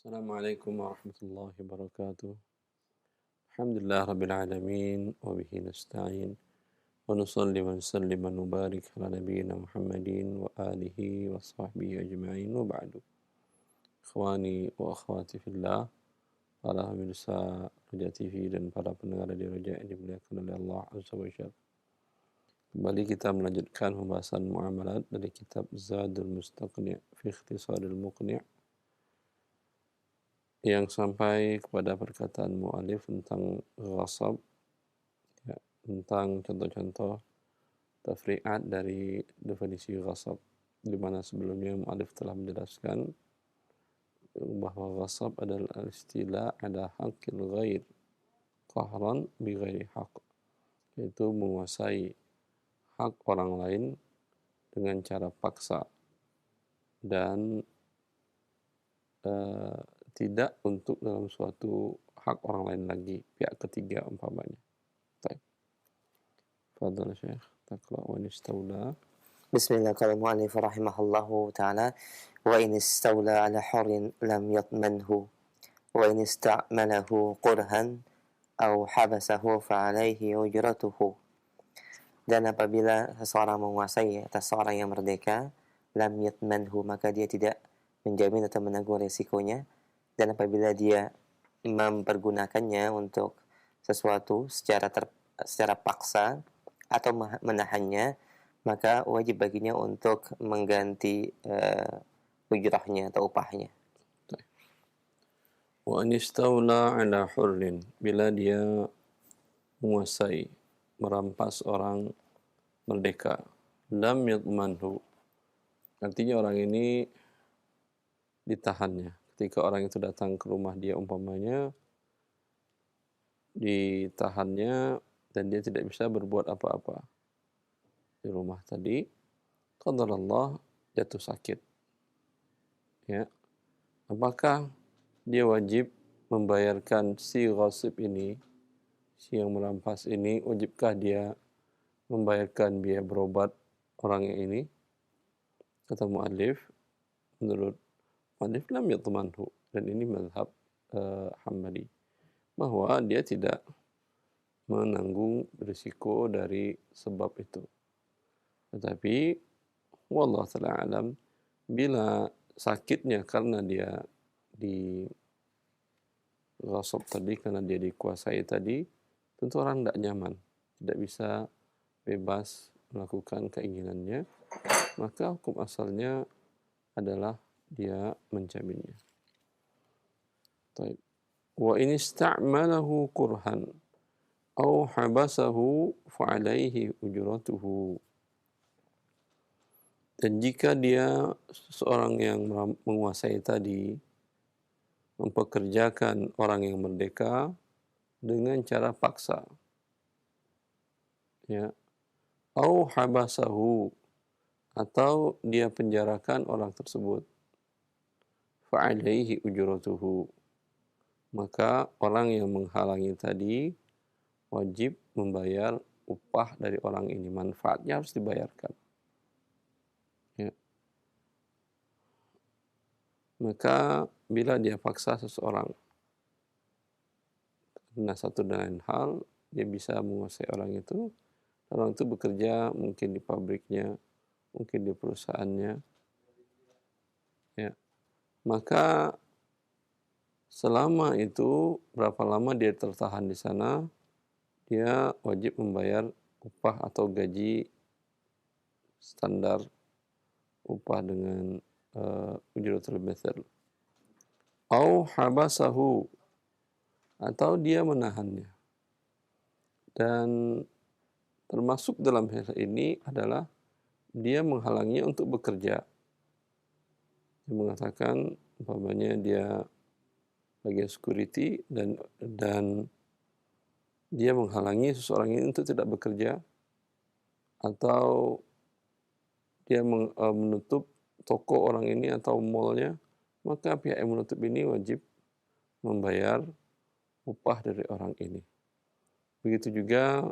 Assalamualaikum warahmatullahi wabarakatuh. Alhamdulillah rabbil alamin wa bihi nasta'in wa nusalli wa nusallim wa nubarik ala nabiyyina Muhammadin wa alihi wa sahbihi ajma'in wa ba'du. Ikhwani wa akhwati fillah, para pemirsa Roja TV dan para pendengar di Roja yang dimuliakan oleh Allah Azza wa Jalla. Kembali kita melanjutkan pembahasan muamalat dari kitab Zadul Mustaqni' fi Ikhtisaril Muqni' yang sampai kepada perkataan mu'alif tentang ghasab, ya, tentang contoh-contoh tafri'at dari definisi ghasab, di mana sebelumnya mu'alif telah menjelaskan bahwa ghasab adalah istilah ada haqqil ghair qahran bi ghairi haqq, yaitu menguasai hak orang lain dengan cara paksa dan tidak untuk dalam suatu hak orang lain lagi, pihak ketiga umpamanya. Baik. Fadhal Syekh, taqra wa nistawla. بسم الله قال المؤلف رحمه الله تعالى وإن استولى على حر لم يطمنه وإن استعمله قرها أو حبسه فعليه أجرته. Dan apabila seseorang menguasai atas seorang yang merdeka, lam yatmanhu, maka dia tidak menjamin atau menanggung resikonya. Dan apabila dia mempergunakannya untuk sesuatu secara paksa atau menahannya, maka wajib baginya untuk mengganti ujrahnya atau upahnya. Wa anistawla ala hurrin, bila dia menguasai, merampas orang merdeka, lam yatmanhu, artinya orang ini ditahannya. Ketika orang itu datang ke rumah dia umpamanya, ditahannya dan dia tidak bisa berbuat apa-apa di rumah tadi, qadarullah jatuh sakit. Ya. Apakah dia wajib membayarkan si ghasib ini, si yang merampas ini, wajibkah dia membayarkan biaya berobat orang ini? Kata mu'alif, menurut mu'alif lam yatmanhu, dan ini mazhab Hambali, bahwa dia tidak menanggung risiko dari sebab itu. Tetapi wallahu ta'ala alam, bila sakitnya karena dia di ghasab tadi, karena dia dikuasai tadi, tentu orang tidak nyaman, tidak bisa bebas melakukan keinginannya, maka hukum asalnya adalah dia menjaminnya. Taib. Wa in ista'malahu kurhan aw habasahu fa'alaihi ujratuhu. Dan jika dia seorang yang menguasai tadi mempekerjakan orang yang merdeka dengan cara paksa, ya, au habasahu, atau dia penjarakan orang tersebut, fa'alaihi ujratuhu, maka orang yang menghalangi tadi wajib membayar upah dari orang ini, manfaatnya harus dibayarkan. Ya. Maka bila dia paksa seseorang karena satu dan lain hal, dia bisa menguasai orang itu bekerja mungkin di pabriknya, mungkin di perusahaannya, ya, maka selama itu, berapa lama dia tertahan di sana, dia wajib membayar upah atau gaji standar, upah dengan ujratul mithal. Au habasahu, atau dia menahannya. Dan termasuk dalam hal ini adalah dia menghalanginya untuk bekerja. Dia mengatakan umpamanya dia bagian security dan dia menghalangi seseorang ini untuk tidak bekerja, atau dia menutup toko orang ini atau mallnya, maka pihak yang menutup ini wajib membayar upah dari orang ini. Begitu juga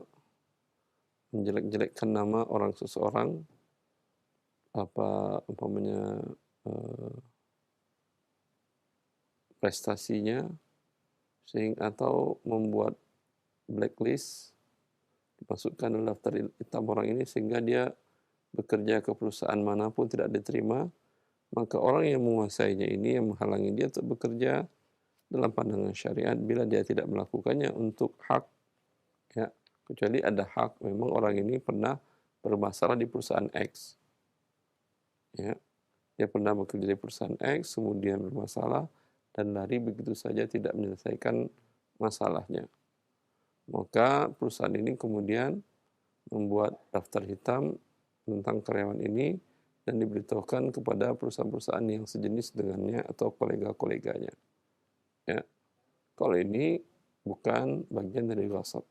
menjelek-jelekkan nama orang seseorang, umpamanya prestasinya, sehingga atau membuat blacklist, dimasukkan dalam daftar hitam orang ini sehingga dia bekerja ke perusahaan manapun tidak diterima, maka orang yang menguasainya ini yang menghalangi dia untuk bekerja dalam pandangan syariat bila dia tidak melakukannya untuk hak, ya, kecuali ada hak, memang orang ini pernah bermasalah di perusahaan X, ya, dia pernah bekerja di perusahaan X kemudian bermasalah dan lari begitu saja tidak menyelesaikan masalahnya, maka perusahaan ini kemudian membuat daftar hitam tentang karyawan ini dan diberitahukan kepada perusahaan-perusahaan yang sejenis dengannya atau kolega-koleganya. Ya, kalau ini bukan bagian dari ghasab,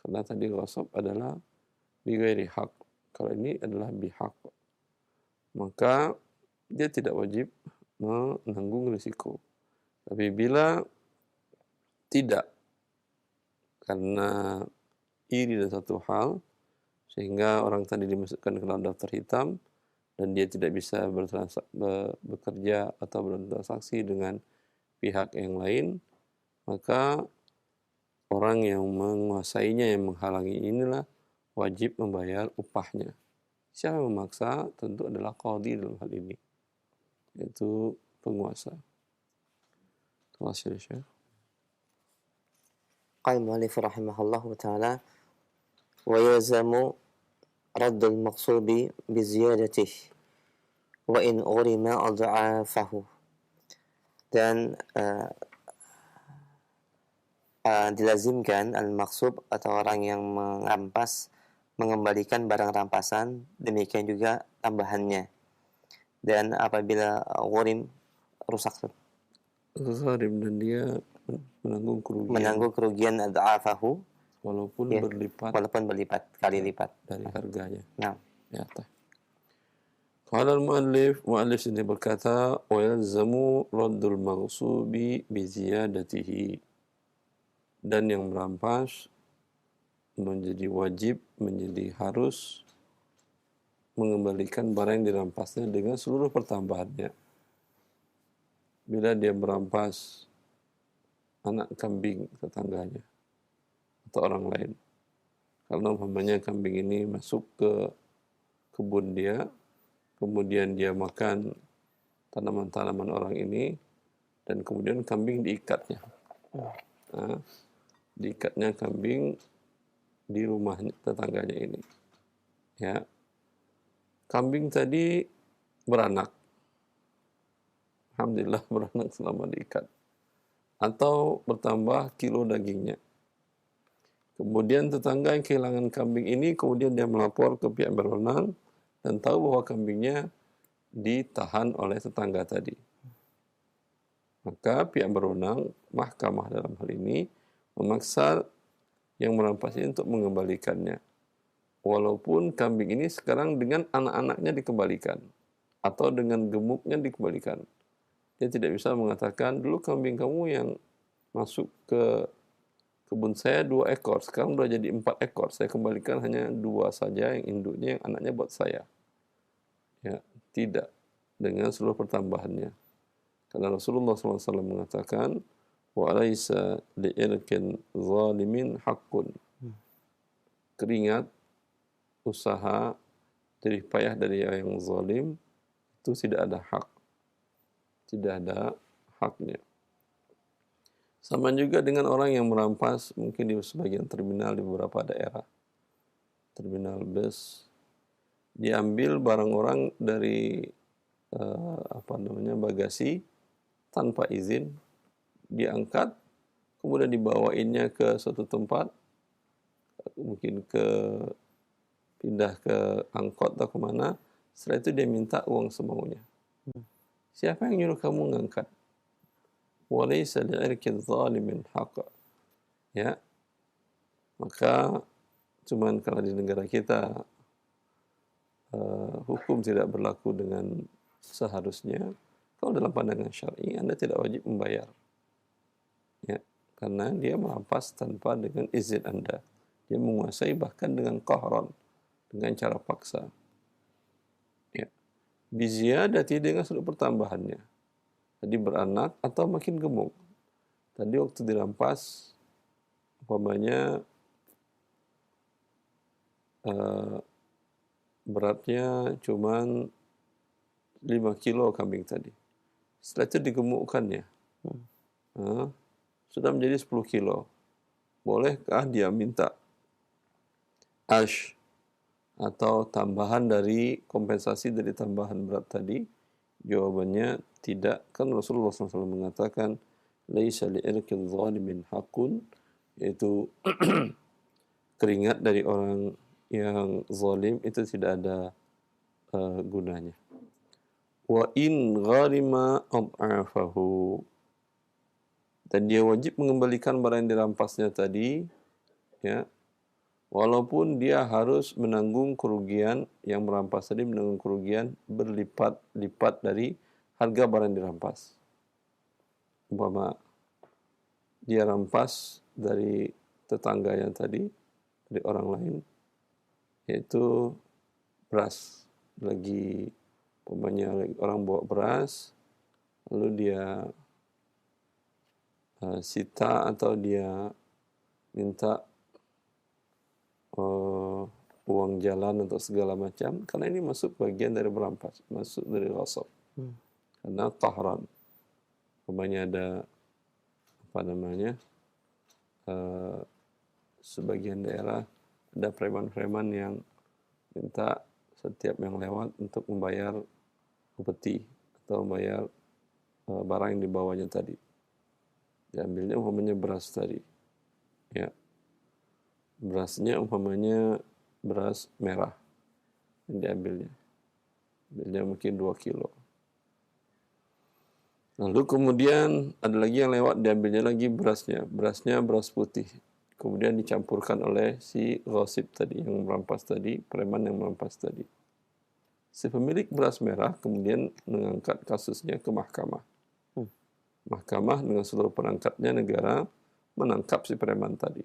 karena tadi ghasab adalah bighairi hak, kalau ini adalah bihaq, maka dia tidak wajib menanggung risiko. Tapi bila tidak, karena iri dan satu hal, sehingga orang tadi dimasukkan ke dalam daftar hitam dan dia tidak bisa bekerja atau bertransaksi dengan pihak yang lain, maka orang yang menguasainya, yang menghalangi inilah wajib membayar upahnya. Siapa yang memaksa? Tentu adalah qadhi dalam hal ini, yaitu penguasa. Terima kasih, Syekh. قال المؤلف رحمه الله تعالى: ويلزم رد المغصوب بزيادته وإن غرم أضعافه. Dan dilazimkan al-maghsub atau orang yang merampas mengembalikan barang rampasan, demikian juga tambahannya. Dan apabila ghurim, rusak, Gharim, dan dia menanggung kerugian ad'afahu, walaupun ya, berlipat walaupun berlipat kali lipat dari harganya. Nah, Ya, qala al-muallif sini berkata, wa yalzamu raddul maghsubi bi ziyadatihi, dan yang merampas menjadi wajib, menjadi harus mengembalikan barang yang dirampasnya dengan seluruh pertambahannya. Bila dia merampas anak kambing tetangganya atau orang lain, karena umpamanya kambing ini masuk ke kebun dia, kemudian dia makan tanaman-tanaman orang ini, dan kemudian kambing diikatnya. Nah, diikatnya kambing di rumah tetangganya ini. Ya, kambing tadi beranak. Alhamdulillah beranak selama diikat. Atau bertambah kilo dagingnya. Kemudian tetangga yang kehilangan kambing ini, kemudian dia melapor ke pihak berwenang dan tahu bahwa kambingnya ditahan oleh tetangga tadi. Maka pihak berwenang, mahkamah dalam hal ini, memaksa yang merampas ini untuk mengembalikannya. Walaupun kambing ini sekarang dengan anak-anaknya dikembalikan, atau dengan gemuknya dikembalikan. Dia tidak bisa mengatakan, dulu kambing kamu yang masuk ke kebun saya 2 ekor, sekarang sudah jadi 4 ekor. Saya kembalikan hanya 2 saja, yang induknya, yang anaknya buat saya. Ya, tidak. Dengan seluruh pertambahannya. Karena Rasulullah SAW mengatakan, wa alaysa li'irkin zalimin haqqun. Keringat, usaha, jerih payah dari yang zalim, itu tidak ada hak. Tidak ada haknya. Sama juga dengan orang yang merampas, mungkin di sebagian terminal di beberapa daerah, terminal bus, diambil barang orang dari bagasi tanpa izin, diangkat, kemudian dibawainnya ke suatu tempat, mungkin pindah ke angkot atau kemana. Setelah itu dia minta uang semaunya. Siapa yang nyuruh kamu ngangkat? Walaysa li'irkin zalimin haqq. Ya, maka cuman karena di negara kita hukum tidak berlaku dengan seharusnya, kalau dalam pandangan syar'i Anda tidak wajib membayar. Ya, karena dia merampas tanpa dengan izin Anda. Dia menguasai bahkan dengan qahran, dengan cara paksa. Ya. Biziyadati, dengan seluruh pertambahannya. Tadi beranak atau makin gemuk. Tadi waktu dirampas, umpamanya beratnya cuman 5 kilo kambing tadi. Setelah itu digemukkannya. Sudah menjadi 10 kilo. Bolehkah dia minta ash atau tambahan dari kompensasi dari tambahan berat tadi? Jawabannya tidak. Kan Rasulullah SAW mengatakan laisa li'irqil zalimin haqqun, yaitu keringat dari orang yang zalim itu tidak ada gunanya. Wa in gharima ad'afahu, dan dia wajib mengembalikan barang yang dirampasnya tadi, ya, walaupun dia harus menanggung kerugian yang merampas tadi, menanggung kerugian berlipat-lipat dari harga barang yang dirampas. Umpama dia rampas dari tetangganya tadi, dari orang lain, yaitu beras. Lagi umpamanya orang bawa beras, lalu dia sita atau dia minta uang jalan untuk segala macam, karena ini masuk bagian dari merampas, masuk dari ghasab. Karena tahran. Umpamanya ada sebagian daerah ada preman-preman yang minta setiap yang lewat untuk membayar upeti atau membayar barang yang dibawanya tadi. Diambilnya umpamanya beras tadi. Ya. Berasnya umpamanya beras merah yang diambilnya. Ambilnya mungkin 2 kilo. Lalu kemudian ada lagi yang lewat, diambilnya lagi berasnya. Berasnya beras putih. Kemudian dicampurkan oleh si ghasib tadi, yang merampas tadi, preman yang merampas tadi. Si pemilik beras merah kemudian mengangkat kasusnya ke mahkamah. Mahkamah dengan seluruh perangkatnya negara menangkap si preman tadi.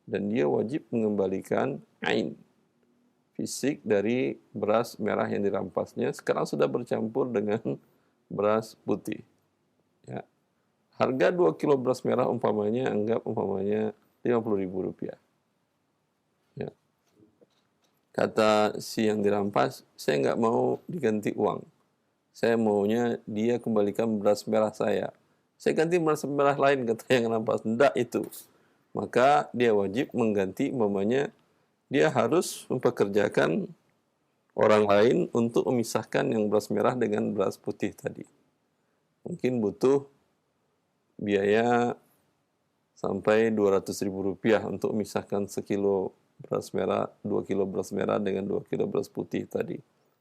Dan dia wajib mengembalikan ain, fisik dari beras merah yang dirampasnya. Sekarang sudah bercampur dengan beras putih. Ya. Harga 2 kilo beras merah umpamanya 50.000 rupiah. Ya. Kata si yang dirampas, saya nggak mau diganti uang. Saya maunya dia kembalikan beras merah saya. Saya ganti beras merah lain, kata yang rampas. Tidak itu. Maka dia wajib mengganti, umpamanya dia harus mempekerjakan orang lain untuk memisahkan yang beras merah dengan beras putih tadi. Mungkin butuh biaya sampai 200.000 rupiah untuk memisahkan sekilo beras merah, 2 kilo beras merah dengan 2 kilo beras putih tadi.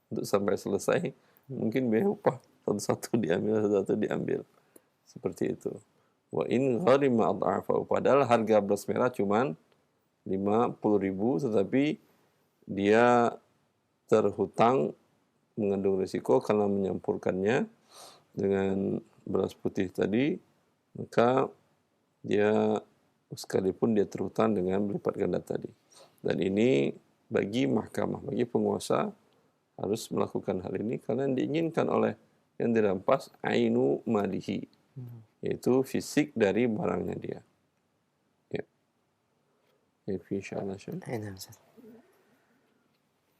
Untuk sampai selesai, mungkin biaya upah satu-satu diambil. Seperti itu. Wa in gharima ad'afahu, padahal harga beras merah cuman 50.000, tetapi dia terhutang, mengandung risiko karena menyampurkannya dengan beras putih tadi, maka dia sekalipun dia terhutang dengan berlipat ganda tadi. Dan ini bagi mahkamah, bagi penguasa harus melakukan hal ini karena diinginkan oleh yang dirampas ainu malihi, yaitu fisik dari barangnya dia. Ya. Insyaallah.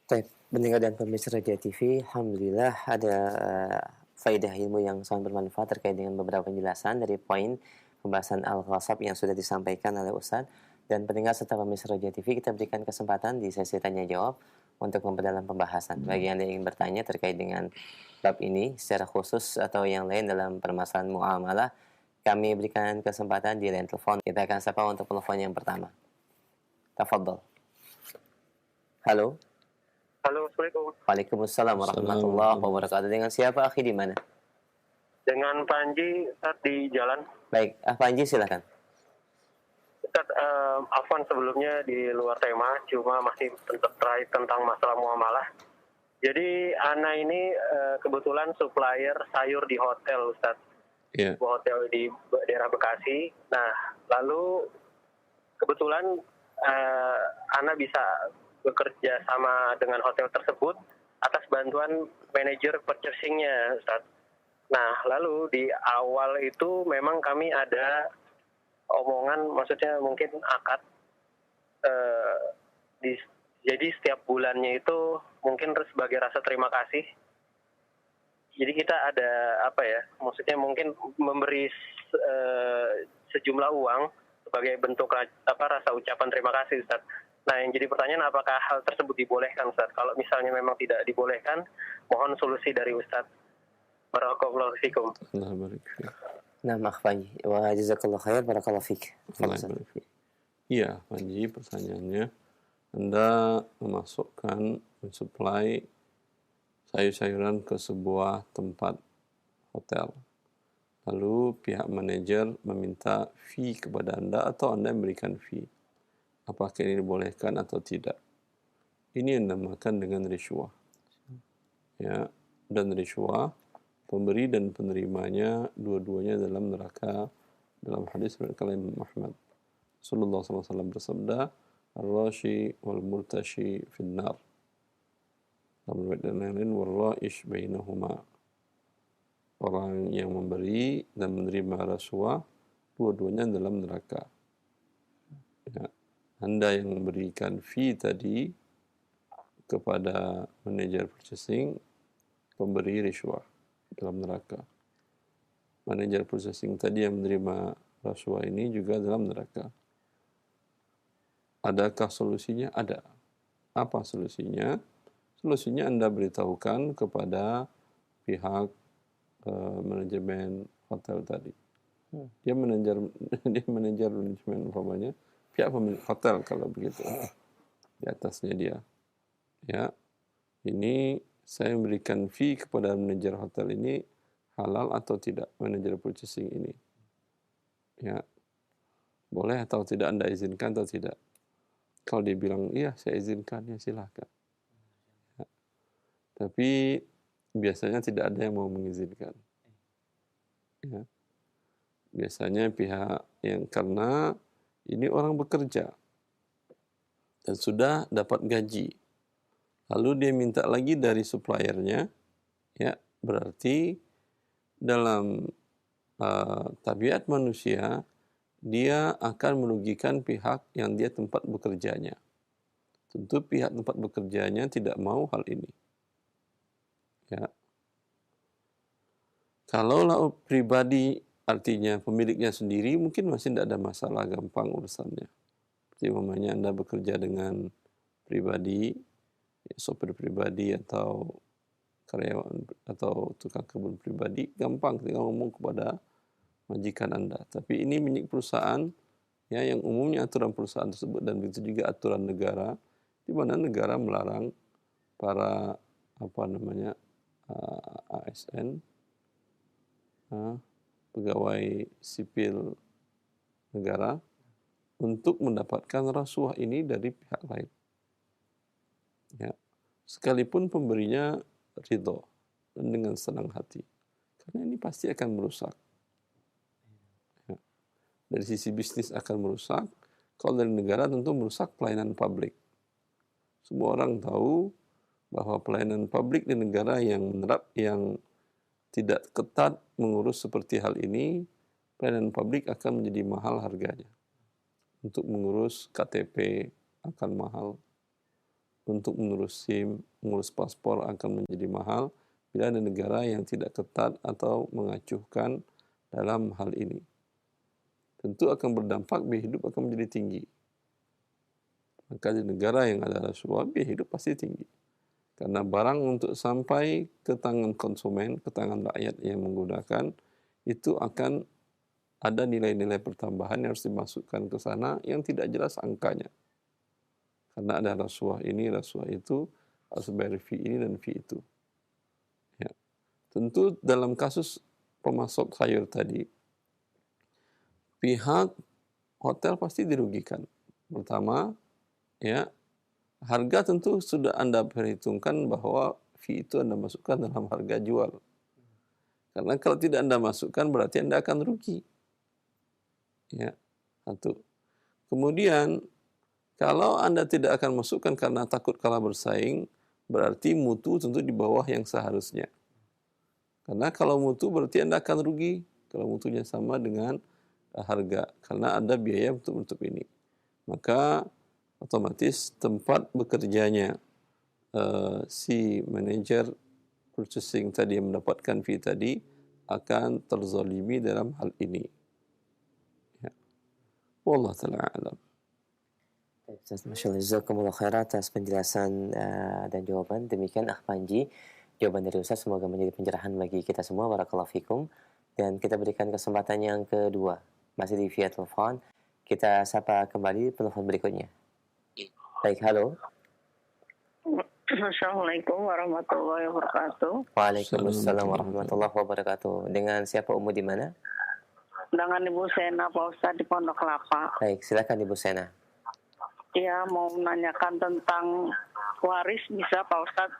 Baik, pendengar dan pemirsa Raja TV, alhamdulillah ada faedah ilmu yang sangat bermanfaat terkait dengan beberapa penjelasan dari poin pembahasan al-ghasab yang sudah disampaikan oleh Ustaz. Dan pendengar serta pemirsa Raja TV, kita berikan kesempatan di sesi tanya jawab untuk memperdalam pembahasan. Bagi Anda yang ingin bertanya terkait dengan bab ini secara khusus atau yang lain dalam permasalahan muamalah, kami berikan kesempatan di line telepon. Kita akan sapa untuk telepon yang pertama. Tafadhol. Halo. Halo, Assalamualaikum. Waalaikumsalam warahmatullahi wabarakatuh. Dengan siapa, akhi, di mana? Dengan Panji, Ustaz, di jalan. Baik, Panji silakan. Ustaz, afwan sebelumnya di luar tema, cuma masih terkait tentang masalah muamalah. Jadi, Ana ini kebetulan supplier sayur di hotel, Ustaz. Yeah. Sebuah hotel di daerah Bekasi. Nah, lalu kebetulan Ana bisa bekerja sama dengan hotel tersebut atas bantuan manajer purchasing-nya, Ustaz. Nah, lalu di awal itu memang kami ada omongan, maksudnya mungkin akad, eh, jadi setiap bulannya itu mungkin sebagai rasa terima kasih. Jadi kita ada apa ya, maksudnya mungkin memberi sejumlah uang sebagai bentuk rasa ucapan terima kasih, Ustaz. Nah, yang jadi pertanyaan, apakah hal tersebut dibolehkan, Ustaz? Kalau misalnya memang tidak dibolehkan, mohon solusi dari Ustaz. Barakallahu fikum. Allah barik fiik. Nah, Akhwani, wa jazakallah khair, barakallahu fik. Allah barik fiik. Iya, Panji, pertanyaannya, Anda memasukkan, mensuplai sayur-sayuran ke sebuah tempat hotel. Lalu pihak manajer meminta fee kepada Anda atau Anda memberikan fee. Apakah ini dibolehkan atau tidak? Ini yang dinamakan dengan riswah. Ya, dan riswah, pemberi dan penerimanya dua-duanya dalam neraka. Dalam hadis dari Imam Ahmad, Rasulullah SAW bersabda, "Ar-rashi wal murtashi finnar." Dalam riwayat lain, "Wal-ra'ish bainahuma." Orang yang memberi dan menerima rasuah, dua-duanya dalam neraka. Ya. Anda yang memberikan fee tadi kepada manajer purchasing, pemberi riswah dalam neraka. Manajer purchasing tadi yang menerima rasuah ini juga dalam neraka. Adakah solusinya? Ada. Apa solusinya? Solusinya Anda beritahukan kepada pihak manajemen hotel tadi. Dia manajer manajemen umpamanya, pihak pemilik hotel kalau begitu. Di atasnya dia. Ya. Ini saya memberikan fee kepada manajer hotel ini halal atau tidak, manajer purchasing ini. Ya. Boleh atau tidak Anda izinkan atau tidak. Kalau dia bilang, iya saya izinkan, ya silahkan. Ya. Tapi biasanya tidak ada yang mau mengizinkan. Ya. Biasanya pihak yang, karena ini orang bekerja dan sudah dapat gaji. Lalu dia minta lagi dari suppliernya, ya berarti dalam tabiat manusia, dia akan merugikan pihak yang dia tempat bekerjanya. Tentu pihak tempat bekerjanya tidak mau hal ini. Ya. Kalau pribadi, artinya pemiliknya sendiri, mungkin masih tidak ada masalah, gampang urusannya. Seperti umpamanya Anda bekerja dengan pribadi, sopir pribadi atau karyawan atau tukang kebun pribadi, gampang tinggal ngomong kepada majikan Anda. Tapi ini milik perusahaan, ya, yang umumnya aturan perusahaan tersebut, dan begitu juga aturan negara, di mana negara melarang para ASN, pegawai sipil negara, untuk mendapatkan rasuah ini dari pihak lain. Ya. Sekalipun pemberinya ridho dan dengan senang hati, karena ini pasti akan merusak. Ya. Dari sisi bisnis akan merusak. Kalau dari negara tentu merusak pelayanan publik. Semua orang tahu bahwa pelayanan publik di negara yang tidak ketat mengurus seperti hal ini, pelayanan publik akan menjadi mahal harganya. Untuk mengurus KTP akan mahal. Untuk mengurus SIM, mengurus paspor akan menjadi mahal bila ada negara yang tidak ketat atau mengacuhkan dalam hal ini. Tentu akan berdampak, biaya hidup akan menjadi tinggi. Maka di negara yang ada rasuah, biaya hidup pasti tinggi. Karena barang untuk sampai ke tangan konsumen, ke tangan rakyat yang menggunakan, itu akan ada nilai-nilai pertambahan yang harus dimasukkan ke sana yang tidak jelas angkanya. Karena ada rasuah ini, rasuah itu, harus bayar fee ini dan fee itu. Ya. Tentu dalam kasus pemasok sayur tadi, pihak hotel pasti dirugikan. Pertama, ya, harga tentu sudah Anda perhitungkan bahwa fee itu Anda masukkan dalam harga jual. Karena kalau tidak Anda masukkan, berarti Anda akan rugi. Ya, satu. Kemudian, kalau Anda tidak akan masukkan karena takut kalah bersaing, berarti mutu tentu di bawah yang seharusnya. Karena kalau mutu berarti Anda akan rugi. Kalau mutunya sama dengan harga. Karena ada biaya untuk menutup ini. Maka otomatis tempat bekerjanya si manajer purchasing tadi yang mendapatkan fee tadi akan terzalimi dalam hal ini. Ya. Wallahu ta'ala a'lam. Ustaz, Masya Allah, jazakumullah khairan atas penjelasan dan jawaban. Demikian Panji, jawaban dari Ustaz semoga menjadi pencerahan bagi kita semua. Barakallahu fikum. Dan kita berikan kesempatan yang kedua. Masih di via telepon. Kita sapa kembali penelpon berikutnya. Baik, halo. Assalamualaikum warahmatullahi wabarakatuh. Waalaikumsalam warahmatullahi wabarakatuh. Dengan siapa Umu di mana? Dengan Ibu Sena, Pak Ustadz, di Pondok Kelapa. Baik, silakan Ibu Sena. Dia mau menanyakan tentang waris, bisa Pak Ustadz?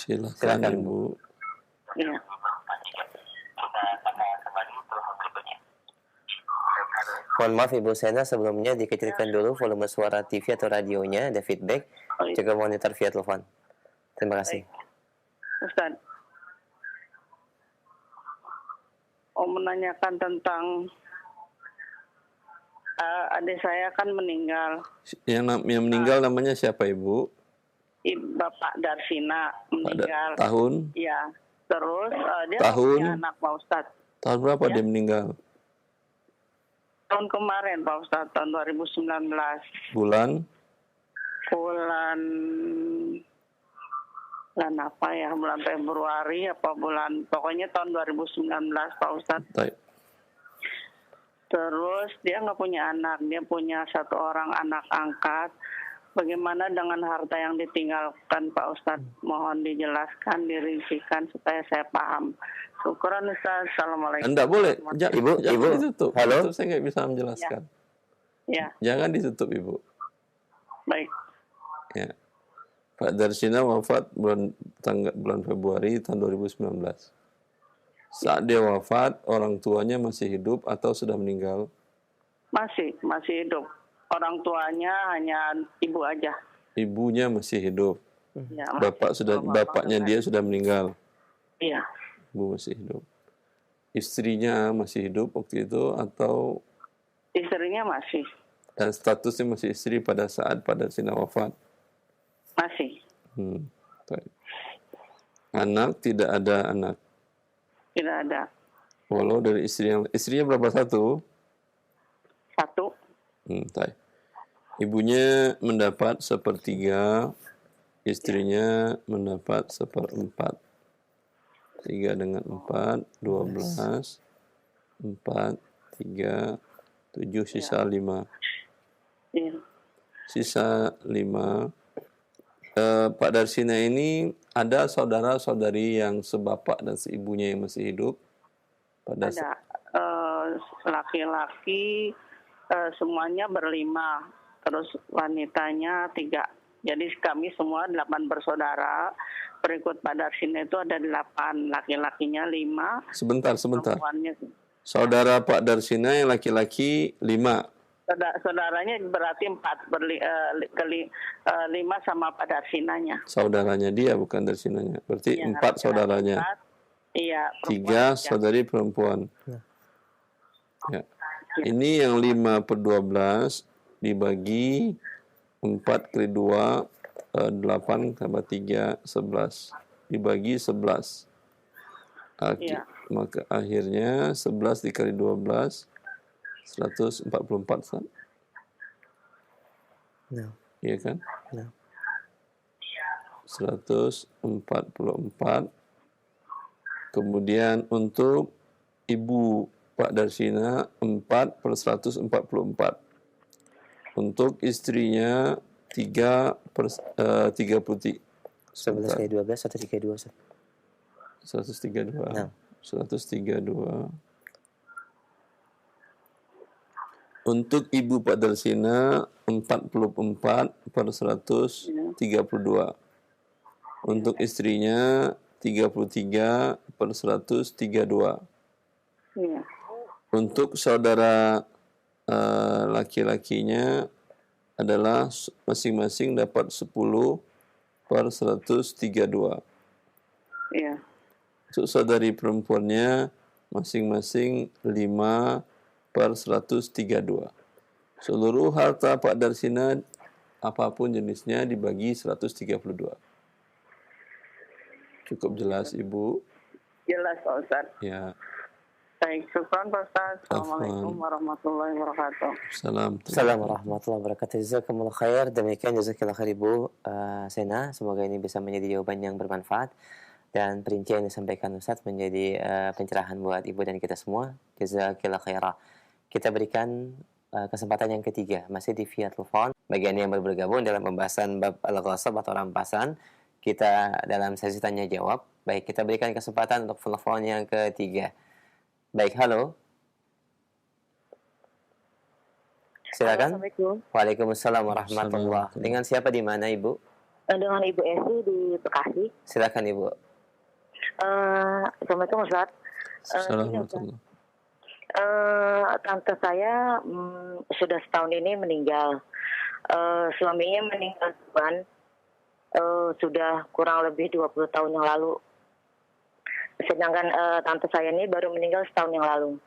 Silakan Ibu. Iya. Mohon maaf Ibu Sena, sebelumnya dikecilkan dulu volume suara TV atau radionya, ada feedback. Juga monitor via telepon. Terima kasih. Ustadz, mau menanyakan tentang adik saya kan meninggal. Yang meninggal namanya siapa Ibu? Bapak Darsina meninggal. Tahun? Iya. Terus dia tahun? punya anak Pak Ustadz. Tahun berapa Ya. dia meninggal? Tahun kemarin Pak Ustadz, tahun 2019. Bulan apa ya, bulan Februari apa bulan, pokoknya tahun 2019 Pak Ustadz. Baik. Terus dia nggak punya anak, dia punya 1 orang anak angkat. Bagaimana dengan harta yang ditinggalkan Pak Ustadz? Mohon dijelaskan, dirincikan supaya saya paham. Syukuran Ustadz. Assalamualaikum. Anda boleh. Ibu, jangan ditutup. Halo? Itu saya nggak bisa menjelaskan. Ya, Jangan ditutup Ibu. baik. Ya. Pak Darsina wafat bulan Februari tahun 2019. Saat dia wafat, orang tuanya masih hidup atau sudah meninggal? Masih hidup. Orang tuanya hanya ibu aja. Ibunya masih hidup. Ya, Bapaknya dia sudah meninggal. Iya. Ibu masih hidup. Istrinya masih hidup waktu itu atau Istrinya masih. dan statusnya masih istri pada saat Pak Darsina wafat? Masih. Baik. Anak tidak ada anak. Tidak ada. Walau dari istrinya berapa? Satu? 1. Baik. Ibunya mendapat 1/3, istrinya mendapat 1/4. 3 dengan 4, 12, 4, 3, 7, sisa 5. Iya. Sisa 5. Pak Darsina ini ada saudara-saudari yang sebapak dan seibunya yang masih hidup? Ada laki-laki semuanya 5, terus wanitanya 3. Jadi kami semua 8 bersaudara. Berikut Pak Darsina itu ada 8, laki-lakinya 5. Sebentar. Perempuannya. Saudara Pak Darsina yang laki-laki 5. Saudaranya berarti 4, 5 sama Pak Darsinanya. Saudaranya dia, bukan Darsinanya. Berarti Iya, 4 saudaranya. 4, iya. 3 saudari perempuan. Ya. Ini yang 5/12 dibagi 4 kali 2, 8 tambah 3, 11. Dibagi 11. Iya. Maka akhirnya 11 dikali 12, 144, Ustaz? No. Iya kan? No. 144. Kemudian untuk ibu Pak Darsina 4/144. Untuk istrinya 3/33. 11 kali 12 atau 32? 132. Nah. 132. Untuk ibu Pak Darsina 44/132. Untuk istrinya 33/132. Iya. Untuk saudara laki-lakinya adalah masing-masing dapat 10/132. Iya. Untuk saudari perempuannya masing-masing 5/132. Seluruh harta Pak Darsina apapun jenisnya dibagi 132. Cukup jelas Ibu? Jelas Pak Ustadz. Ya. Baik, syukran Pak Ustadz. Assalamualaikum warahmatullahi wabarakatuh. Assalamualaikum warahmatullahi wabarakatuh. Jazakumullah khair. Demikian jazakallah khair Ibu Sena. Semoga ini bisa menjadi jawaban yang bermanfaat. Dan perincian yang disampaikan Ustaz menjadi pencerahan buat Ibu dan kita semua. Jazakallah khairah. Kita berikan kesempatan yang ketiga. Masih di via telepon. Bagi Anda yang baru bergabung dalam pembahasan bab al-ghasab atau rampasan. Kita dalam sesi tanya jawab. Baik, kita berikan kesempatan untuk telepon yang ketiga. Baik, halo. Silakan. Assalamualaikum. Waalaikumsalam warahmatullahi. Dengan siapa di mana Ibu? Dengan Ibu Esi di Bekasi. Silakan Ibu. Assalamualaikum Ustaz. Assalamualaikum. Tante saya sudah setahun ini meninggal. Suaminya meninggal sudah kurang lebih 20 tahun yang lalu. Sedangkan tante saya ini baru meninggal setahun yang lalu.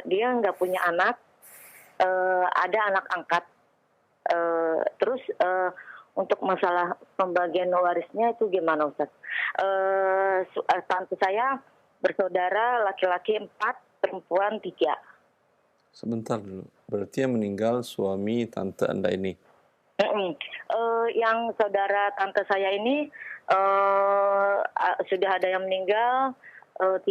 Dia nggak punya anak, ada anak angkat. Terus untuk masalah pembagian warisnya itu gimana Ustaz? Tante saya bersaudara laki-laki 4, perempuan 3. Sebentar dulu. Berarti yang meninggal suami tante Anda ini? Yang saudara tante saya ini sudah ada yang meninggal 3.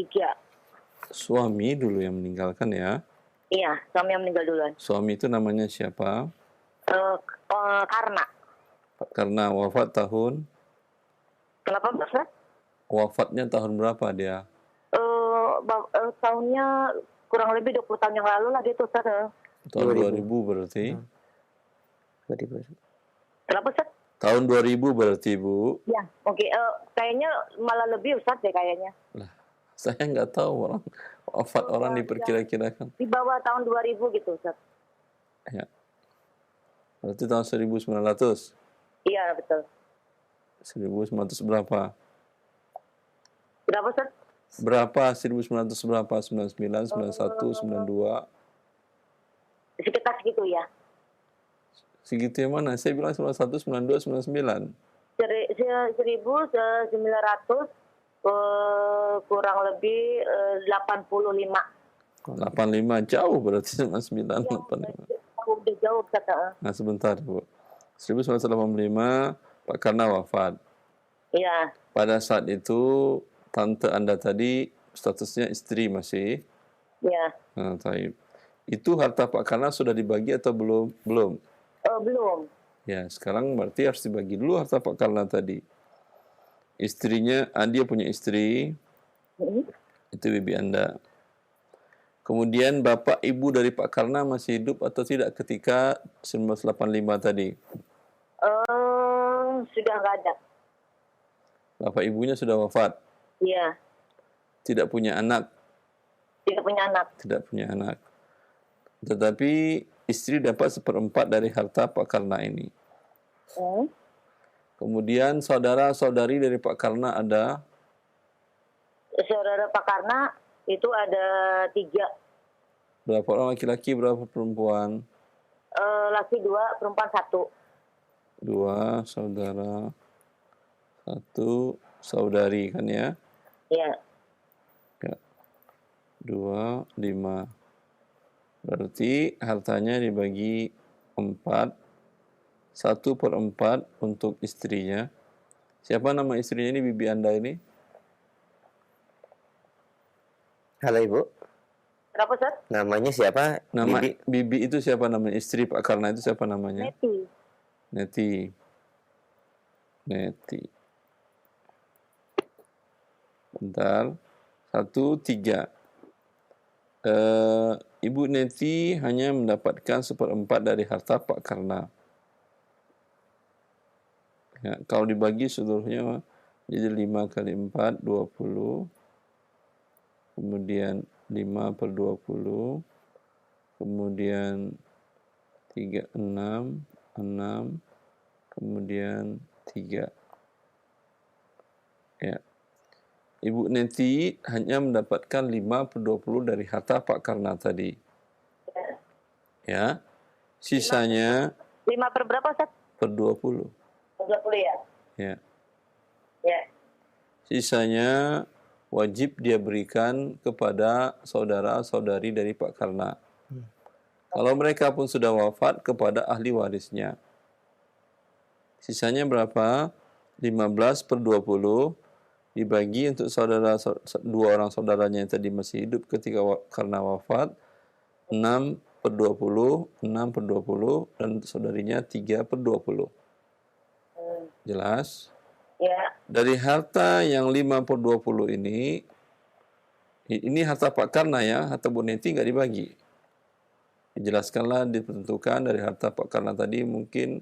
Suami dulu yang meninggalkan ya? Iya, suami yang meninggal duluan. Suami itu namanya siapa? Karena wafat tahun? Kenapa Ustaz? Wafatnya tahun berapa dia? Tahunnya kurang lebih 20 tahun yang lalu lah gitu Ustaz. Tahun 2000 berarti? Kenapa Ustaz? Tahun 2000 berarti Bu? Ya, oke. Kayaknya malah lebih Ustaz deh kayaknya. Lah, saya nggak tahu wafat orang diperkira-kirakan. Di bawah tahun 2000 gitu Ustaz. Ya. Berarti tahun 1900? Iya, betul. 1900 berapa? Berapa Ustaz? Berapa? 1900 berapa? 99, 91, 92? Sekitar segitu ya. Segitu yang mana? Saya bilang 91, 92, 99. 1900 kurang lebih 85. 85 jauh berarti 99, 85. Udah jauh kata. Nah sebentar Bu. 1985 Pak Karna wafat. Iya. Pada saat itu tante Anda tadi statusnya istri masih. Iya. Nah, taib. Itu harta Pak Karna sudah dibagi atau belum? Belum. Belum. Ya, sekarang berarti harus dibagi dulu harta Pak Karna tadi. Istrinya, dia punya istri. Itu bibi Anda. Kemudian bapak ibu dari Pak Karna masih hidup atau tidak ketika 1985 tadi? Sudah nggak ada. Bapak ibunya sudah wafat? Iya. Tidak punya anak? Tidak punya anak. Tidak punya anak. Tetapi istri dapat 1/4 dari harta Pak Karna ini. Kemudian saudara-saudari dari Pak Karna ada? Saudara Pak Karna itu ada 3. Berapa orang laki-laki, berapa perempuan? Laki 2, perempuan 1. 2 saudara, 1 saudari kan ya? Iya. Ya. 2, 5. Berarti hartanya dibagi 4. 1/4 untuk istrinya. Siapa nama istrinya ini, bibi Anda ini? Halo Ibu. Kenapa Ustaz? Namanya siapa? Nama Bibi. bibi itu siapa namanya? Istri Pak Karna itu siapa namanya? Neti. Neti. Bentar. 1, 3. Ibu Neti hanya mendapatkan 1/4 dari harta Pak Karna. Ya, kalau dibagi seluruhnya jadi 5 kali 4, 20. Kemudian 5/20. Kemudian 3, 6. Kemudian 3. Ya. Ibu Neti hanya mendapatkan 5/20 dari harta Pak Karna tadi. Ya. Sisanya 5 per berapa, Ustaz? per 20. 20 ya? Ya. Ya. Sisanya wajib dia berikan kepada saudara-saudari dari Pak Karna. Kalau mereka pun sudah wafat, kepada ahli warisnya. Sisanya berapa? 15/20 dibagi untuk dua orang saudaranya yang tadi masih hidup ketika Karna wafat. 6/20, 6/20, dan saudarinya 3/20. Jelas? Ya. Dari harta yang 5/20 ini harta Pak Karna ya, harta Bu Neti nggak dibagi. Dijelaskanlah, ditentukan dari harta Pak Karna tadi mungkin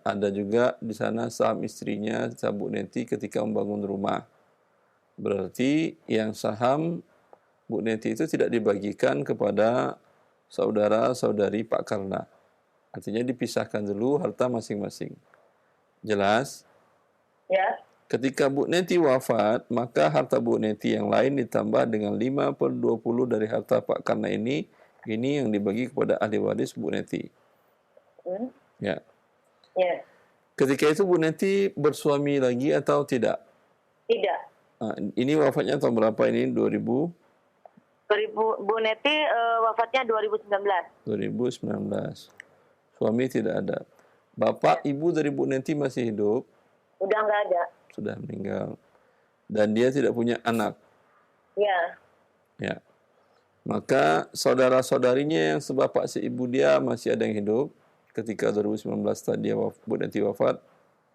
ada juga di sana saham istrinya, saham Bu Neti ketika membangun rumah. Berarti yang saham Bu Neti itu tidak dibagikan kepada saudara-saudari Pak Karna. Artinya dipisahkan dulu harta masing-masing. Jelas? Ya. Ketika Bu Neti wafat, maka harta Bu Neti yang lain ditambah dengan 5/20 dari harta Pak Karna ini yang dibagi kepada ahli waris Bu Neti. Ya. Ya. Ketika itu Bu Neti bersuami lagi atau tidak? Tidak. Ini wafatnya tahun berapa ini? 2000? Bu Neti wafatnya 2019. 2019. Suami tidak ada. Bapak, ibu dari Bu Neti masih hidup? Udah nggak ada. Sudah meninggal. Dan dia tidak punya anak? Ya. Ya. Maka saudara-saudarinya yang sebapak seibu dia masih ada yang hidup ketika 2019 tadi Bu Neti wafat?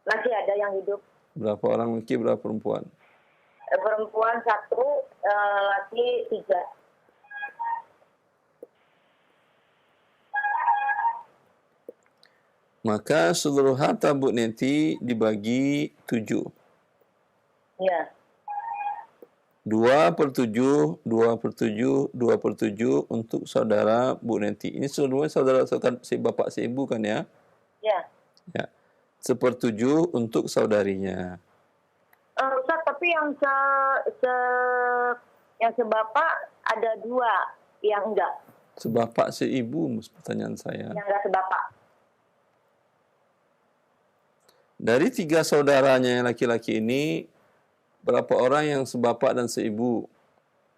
Masih ada yang hidup. Berapa orang laki, berapa perempuan? Perempuan 1, laki 3. Maka seluruh harta Bu Neti dibagi 7. Ya. 2/7, 2/7, 2/7 untuk saudara Bu Neti. Ini seluruhnya saudara si bapak si ibu kan ya? Ya. Ya. 1/7 untuk saudarinya. Ustaz, tapi yang sebapak ada 2 yang enggak. Sebapak si ibu, pertanyaan saya. Yang enggak sebapak. Dari 3 saudaranya yang laki-laki ini, berapa orang yang sebapak dan seibu?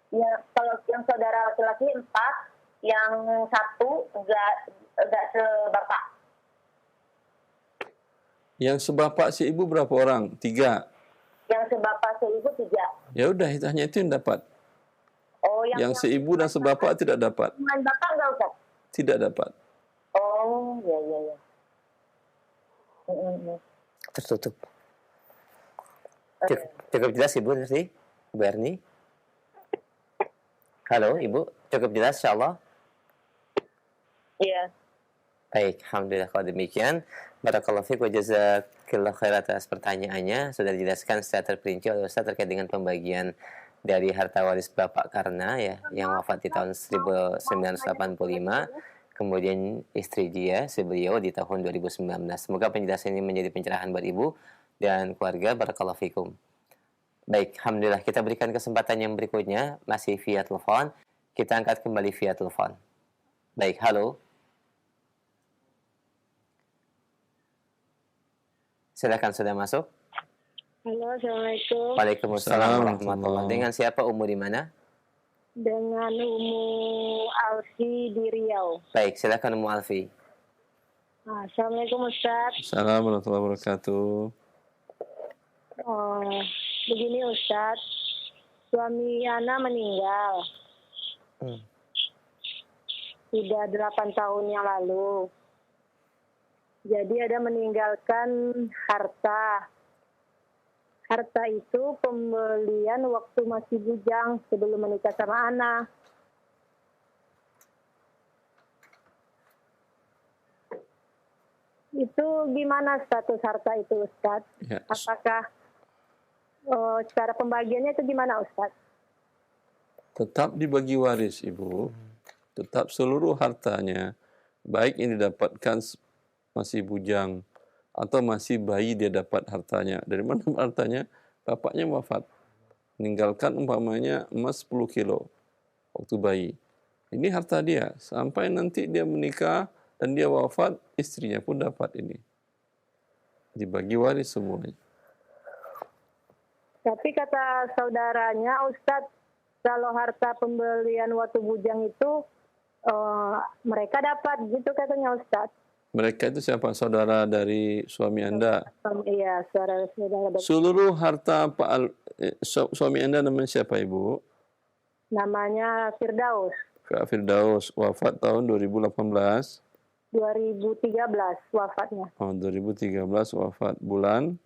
Ya, kalau yang saudara laki-laki 4, yang 1 enggak sebapak. Yang sebapak seibu berapa orang? 3. Yang sebapak seibu 3. Ya udah, hanya itu yang dapat. Oh, yang seibu dan sebapak tidak dapat. Dengan bapak enggak, Ustaz? Tidak dapat. Oh, ya. Tertutup. Cukup jelas Ibu tadi, Bu Erni? Halo Ibu, cukup jelas insyaallah? Iya. Baik, alhamdulillah kalau demikian. Barakallahu fiik wa jazakallahu khair atas pertanyaannya. Sudah dijelaskan secara terperinci oleh Ustaz terkait dengan pembagian dari harta waris Bapak Karna ya, yang wafat di tahun 1985. Kemudian istri dia, beliau di tahun 2019. Semoga penjelasan ini menjadi pencerahan buat Ibu dan keluarga. Barakallahu fikum. Baik, alhamdulillah kita berikan kesempatan yang berikutnya masih via telepon. Kita angkat kembali via telepon. Baik, halo. Silakan sudah masuk. Halo, Assalamualaikum. Waalaikumsalam warahmatullahi. Dengan siapa, Umu di mana? Dengan Umu Alfi di Riau. Baik, silakan Umu Alfi. Assalamualaikum Ustaz. Assalamualaikum warahmatullahi wabarakatuh. Begini Ustaz, suami Ana meninggal. Sudah 8 tahun yang lalu. Jadi ada meninggalkan harta. Harta itu pembelian waktu masih bujang sebelum menikah sama Ana. Itu gimana status harta itu Ustaz? Ya. Apakah cara pembagiannya itu gimana Ustaz? Tetap dibagi waris Ibu. Tetap seluruh hartanya, baik ini didapatkan masih bujang atau masih bayi dia dapat hartanya. Dari mana hartanya? Bapaknya wafat. meninggalkan umpamanya emas 10 kilo waktu bayi. Ini harta dia. Sampai nanti dia menikah dan dia wafat, istrinya pun dapat ini. Dibagi waris semuanya. Tapi kata saudaranya, Ustadz, kalau harta pembelian waktu bujang itu mereka dapat gitu katanya Ustadz. Mereka itu siapa? Saudara dari suami Anda? Iya, saudara. Seluruh harta suami Anda namanya siapa, Ibu? Namanya Firdaus. Kak Firdaus, wafat tahun 2018. 2013 wafatnya. Oh, 2013 wafat. Bulan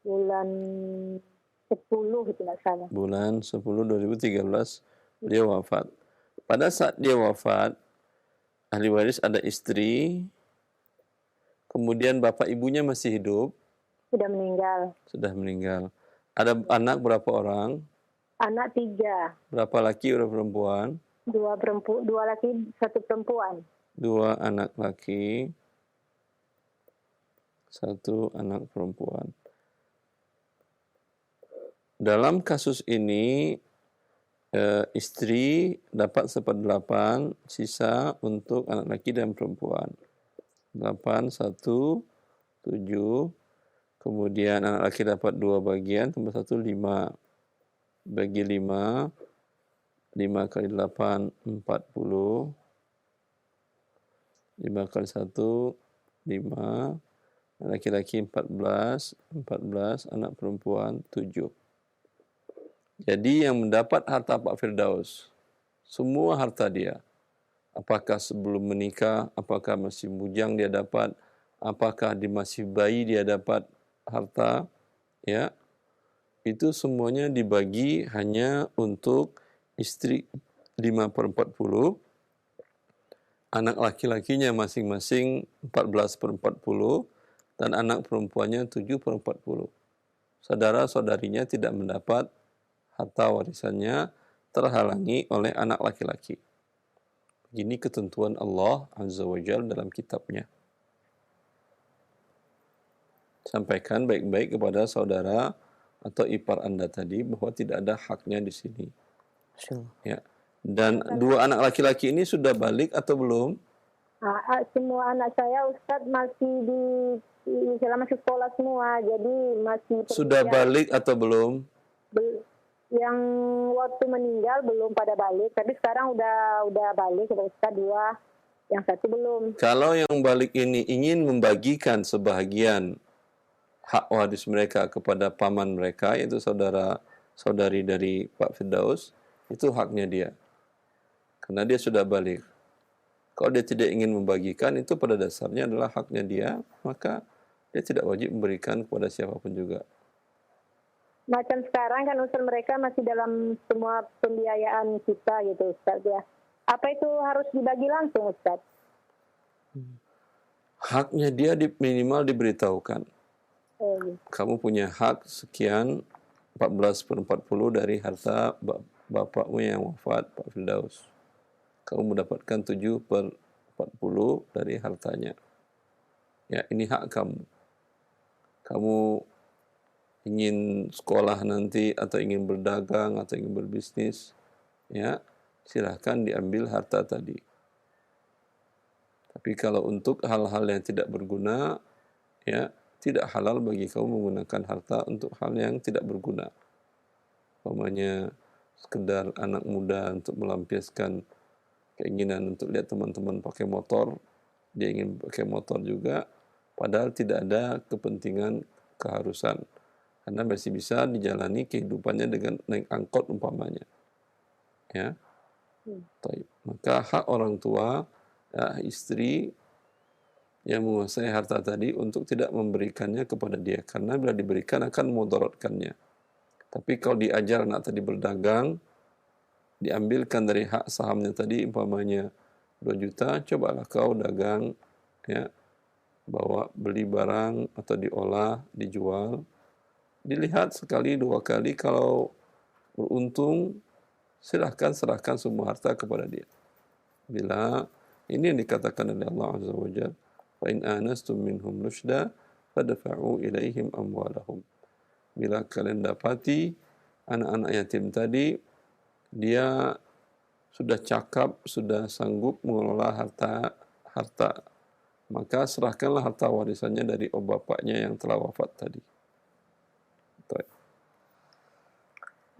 10 gitu nggak salah. Bulan 10 2013 dia wafat. Pada saat dia wafat, ahli waris ada istri, kemudian bapak ibunya masih hidup. Sudah meninggal. Ada anak berapa orang? Anak 3. Berapa laki, berapa perempuan? 2 laki, 1 perempuan. 2 anak laki, 1 anak perempuan. Dalam kasus ini, istri dapat 1/8, sisa untuk anak laki dan perempuan. 8, 1, 7. Kemudian anak laki dapat 2 bagian, tambah 1, 5. Bagi 5, 5 kali 8, 40. 5 kali 1, 5. Laki-laki 14, anak perempuan 7. Jadi yang mendapat harta Pak Firdaus, semua harta dia, apakah sebelum menikah, apakah masih bujang dia dapat, apakah di masih bayi dia dapat harta, ya, itu semuanya dibagi hanya untuk istri 5/40, anak laki-lakinya masing-masing 14/40, dan anak perempuannya 7/40. Saudara-saudarinya tidak mendapat harta warisannya, terhalangi oleh anak laki-laki. Begini ketentuan Allah Azza wa Jalla dalam kitabnya. Sampaikan baik-baik kepada saudara atau ipar Anda tadi bahwa tidak ada haknya di sini. Ya. Dan 2 anak laki-laki ini sudah balik atau belum? Semua anak saya Ustadz masih masih sekolah semua, jadi masih. Sudah balik atau belum? Yang waktu meninggal belum pada balik, tapi sekarang udah balik, sudah Ustadz 2, yang 1 belum. Kalau yang balik ini ingin membagikan sebahagian hak waris mereka kepada paman mereka, yaitu saudara-saudari dari Pak Firdaus, itu haknya dia. Karena dia sudah balik. Kalau dia tidak ingin membagikan, itu pada dasarnya adalah haknya dia, maka dia tidak wajib memberikan kepada siapapun juga. Macam sekarang kan Ustaz, mereka masih dalam semua pembiayaan kita gitu Ustaz ya. Apa itu harus dibagi langsung Ustaz? Haknya dia minimal diberitahukan. Gitu. Kamu punya hak sekian 14/40 dari harta bapakmu yang wafat, Pak Firdaus. Kamu mendapatkan 7/40 dari hartanya. Ya, ini hak kamu. Kamu ingin sekolah nanti atau ingin berdagang atau ingin berbisnis, ya, silahkan diambil harta tadi. Tapi kalau untuk hal-hal yang tidak berguna, ya, tidak halal bagi kamu menggunakan harta untuk hal yang tidak berguna. Umpamanya sekedar anak muda untuk melampiaskan keinginan untuk lihat teman-teman pakai motor, dia ingin pakai motor juga, padahal tidak ada kepentingan keharusan. Karena masih bisa dijalani kehidupannya dengan naik angkot umpamanya. Ya. Maka hak orang tua, ya, istri yang menguasai harta tadi untuk tidak memberikannya kepada dia. Karena bila diberikan akan memudaratkannya. Tapi kalau diajar anak tadi berdagang, diambilkan dari hak sahamnya tadi umpamanya 2 juta, cobalah kau dagang, ya, bawa beli barang atau diolah, dijual. Dilihat sekali 2 kali, kalau beruntung silahkan serahkan semua harta kepada dia. Bila ini yang dikatakan oleh Allah Azza wa Jalla, fa in anastum minhum rusyda fadfa'u ilaihim amwalahum. Bila kalian dapati anak-anak yatim tadi, dia sudah cakap, sudah sanggup mengelola harta, maka serahkanlah harta warisannya dari bapaknya yang telah wafat tadi. Baik.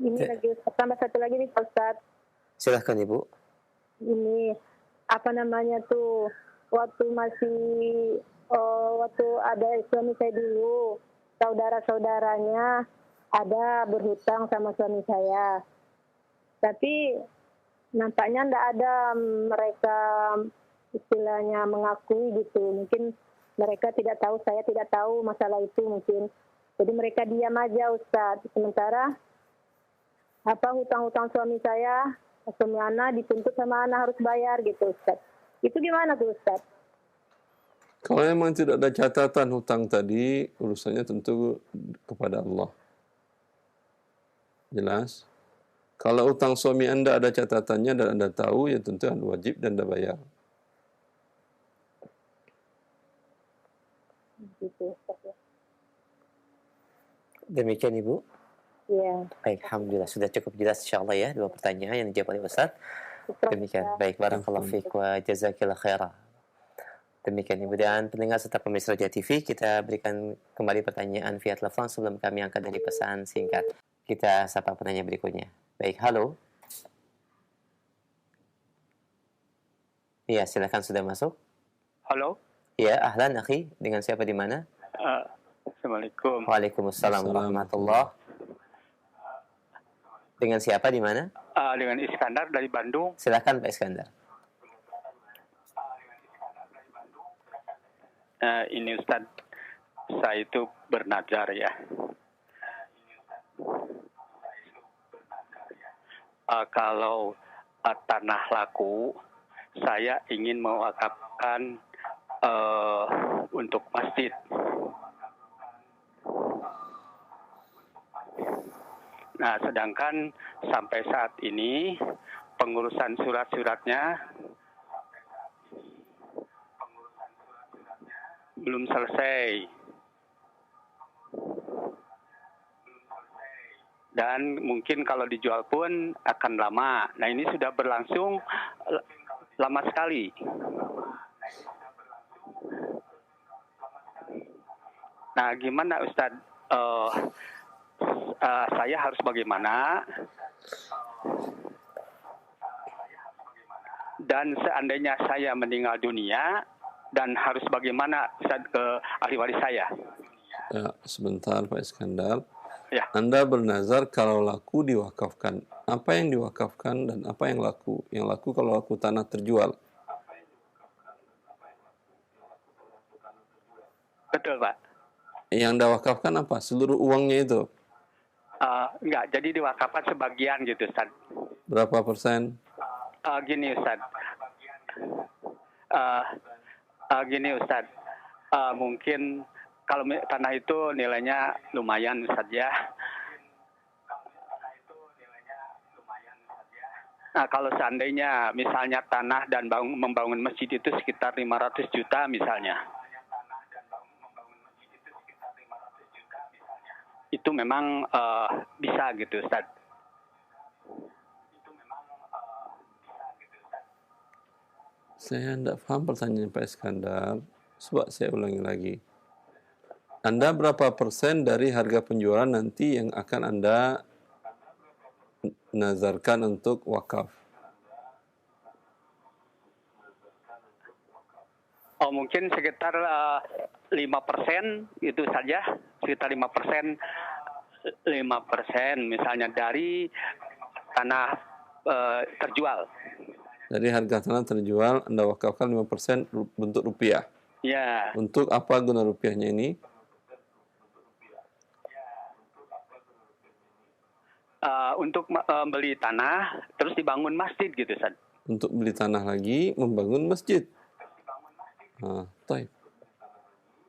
Ini lagi tambah satu lagi nih Pak Ustadz. Silahkan Ibu. Ini apa namanya tuh, waktu ada suami saya dulu, saudara-saudaranya ada berhutang sama suami saya. Tapi nampaknya tidak ada mereka istilahnya mengakui gitu. Mungkin mereka tidak tahu, saya tidak tahu masalah itu mungkin. Jadi mereka diam aja Ustadz. Sementara hutang-hutang suami saya, suami anak dituntut sama anak harus bayar gitu Ustadz. Itu gimana tuh Ustadz? Kalau memang tidak ada catatan hutang tadi, urusannya tentu kepada Allah. Jelas? Kalau hutang suami Anda ada catatannya dan Anda tahu, ya tentu Anda wajib dan Anda bayar. Gitu Ustadz. Demikian Ibu. Iya. Baik, alhamdulillah sudah cukup jelas insyaallah ya dua pertanyaan yang dijawab oleh Ustaz. Demikian. Baik, barakallahu fiik wa jazakillahu khairan. Demikian Ibu dan pendengar serta pemirsa Roja TV, kita berikan kembali pertanyaan via telepon sebelum kami angkat dari pesan singkat. Kita sapa penanya berikutnya. Baik, halo. Iya, silakan sudah masuk. Halo. Iya, ahlan akhi, dengan siapa di mana? Assalamualaikum. Waalaikumsalam warahmatullahi. Dengan siapa di mana? Dengan Iskandar dari Bandung. Silakan Pak Iskandar. Ini Ustaz, saya itu bernazar ya. Kalau tanah laku, saya ingin mewakafkan untuk masjid. Nah, sedangkan sampai saat ini pengurusan surat-suratnya belum selesai. Dan mungkin kalau dijual pun akan lama. Nah, ini sudah berlangsung lama sekali. Nah, gimana Ustadz? Saya harus bagaimana? Dan seandainya saya meninggal dunia, dan harus bagaimana Ustadz ke ahli waris saya? Ya, sebentar Pak Iskandar. Ya. Anda bernazar kalau laku diwakafkan. Apa yang diwakafkan dan apa yang laku? Yang laku kalau laku tanah terjual. Betul Pak. Yang Anda wakafkan apa? Seluruh uangnya itu? Enggak, jadi diwakafkan sebagian gitu Ustadz. Berapa persen? Gini Ustadz. Gini Ustadz, mungkin kalau tanah itu nilainya lumayan Ustadz ya. Nah, kalau seandainya misalnya tanah dan membangun masjid itu sekitar 500 juta misalnya. Itu memang bisa gitu Ustadz. Saya tidak paham pertanyaan Pak Iskandar. Coba saya ulangi lagi. Anda berapa persen dari harga penjualan nanti yang akan Anda nazarkan untuk wakaf? Oh, mungkin sekitar 5% itu saja. Sekitar 5%. 5% misalnya dari tanah terjual. Dari harga tanah terjual, Anda wakafkan 5% bentuk rupiah. Ya. Untuk apa guna rupiahnya ini? Untuk beli tanah, terus dibangun masjid gitu, Ustaz. Untuk beli tanah lagi, membangun masjid. Taib.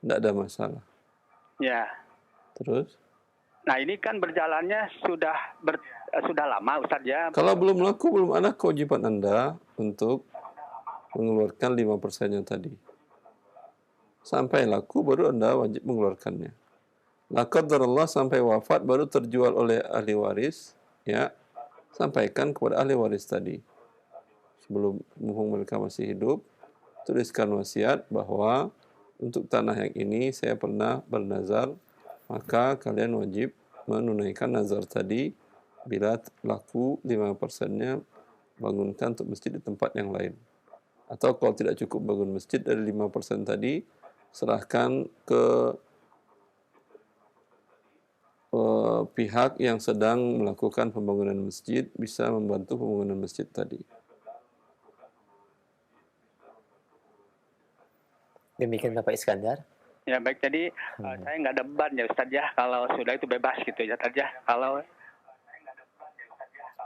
Tidak ada masalah. Ya. Terus? Nah, ini kan berjalannya sudah lama, Ustaz ya. Kalau belum laku, belum ada kewajiban Anda untuk mengeluarkan 5%-nya tadi. Sampai laku, baru Anda wajib mengeluarkannya. La qadarullah sampai wafat baru terjual oleh ahli waris, ya, sampaikan kepada ahli waris tadi. Sebelum mereka masih hidup, tuliskan wasiat bahwa untuk tanah yang ini saya pernah bernazar, maka kalian wajib menunaikan nazar tadi. Bila laku 5%-nya, bangunkan untuk masjid di tempat yang lain. Atau kalau tidak cukup bangun masjid dari 5% tadi, serahkan ke pihak yang sedang melakukan pembangunan masjid, bisa membantu pembangunan masjid tadi. Demikian Bapak Iskandar. Ya baik, jadi saya nggak ada beban ya Ustaz ya, kalau sudah itu bebas gitu ya Ustaz ya. Kalau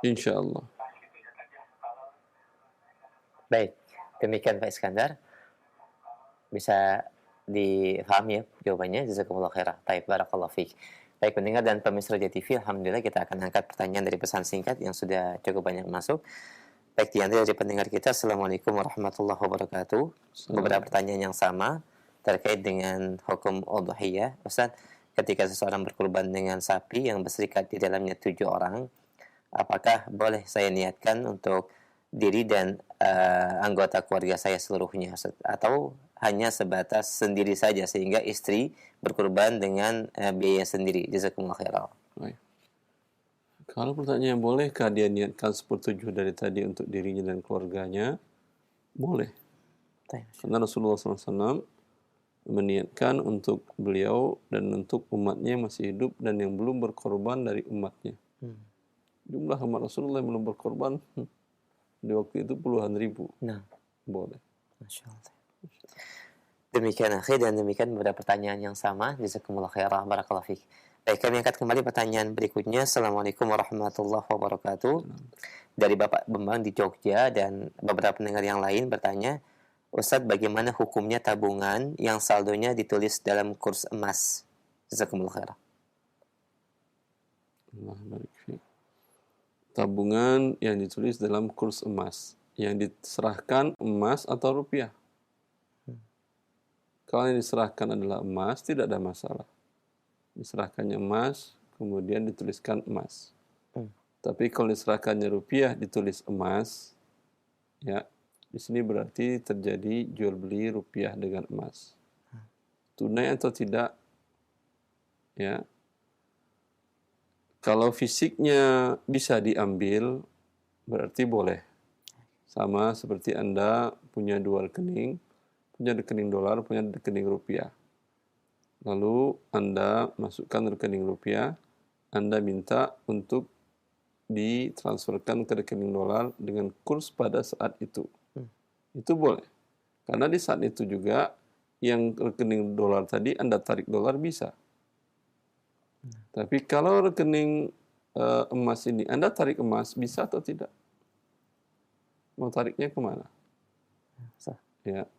Insya Allah. Baik, demikian Pak Iskandar. Bisa difahami ya jawabannya. Jazakumullah khairah. Baik, barakallahu fiik. Baik, pendengar dan pemirsa Raja TV, alhamdulillah kita akan angkat pertanyaan dari pesan singkat yang sudah cukup banyak masuk. Baik, diantara dari pendengar kita, Assalamualaikum warahmatullahi wabarakatuh. Beberapa pertanyaan yang sama terkait dengan hukum udhiyah. Ustaz, ketika seseorang berkurban dengan sapi yang berserikat di dalamnya 7 orang, apakah boleh saya niatkan untuk diri dan anggota keluarga saya seluruhnya, Ustaz? Atau hanya sebatas sendiri saja sehingga istri berkurban dengan biaya sendiri? Jazakumullah khairan. Baik. Kalau pertanyaan bolehkah dia niatkan 1/7 dari tadi untuk dirinya dan keluarganya? Boleh. Karena Rasulullah SAW meniatkan untuk beliau dan untuk umatnya yang masih hidup dan yang belum berkorban dari umatnya. Jumlah umat Rasulullah yang belum berkorban di waktu itu puluhan ribu. Nah, boleh. Masya Allah. Demikian akhir dan demikian beberapa pertanyaan yang sama. Jazakumullah khairan, barakallahu fiik. Baik, kami angkat kembali pertanyaan berikutnya. Assalamualaikum warahmatullahi wabarakatuh. Dari Bapak Bambang di Jogja dan beberapa pendengar yang lain bertanya, Ustadz, bagaimana hukumnya tabungan yang saldonya ditulis dalam kurs emas? Jazakumullah khairan. Allah barik fiik. Tabungan yang ditulis dalam kurs emas, yang diserahkan emas atau rupiah. Kalau yang diserahkan adalah emas, tidak ada masalah. Diserahkannya emas, kemudian dituliskan emas. Tapi kalau diserahkannya rupiah, ditulis emas, ya, di sini berarti terjadi jual beli rupiah dengan emas. Tunai atau tidak, ya. Kalau fisiknya bisa diambil, berarti boleh. Sama seperti Anda punya 2 rekening, punya rekening dolar, punya rekening rupiah. Lalu Anda masukkan rekening rupiah, Anda minta untuk ditransferkan ke rekening dolar dengan kurs pada saat itu. Itu boleh. Karena di saat itu juga yang rekening dolar tadi Anda tarik dolar bisa. Tapi kalau rekening emas ini Anda tarik emas, bisa atau tidak? Mau tariknya kemana? Ya.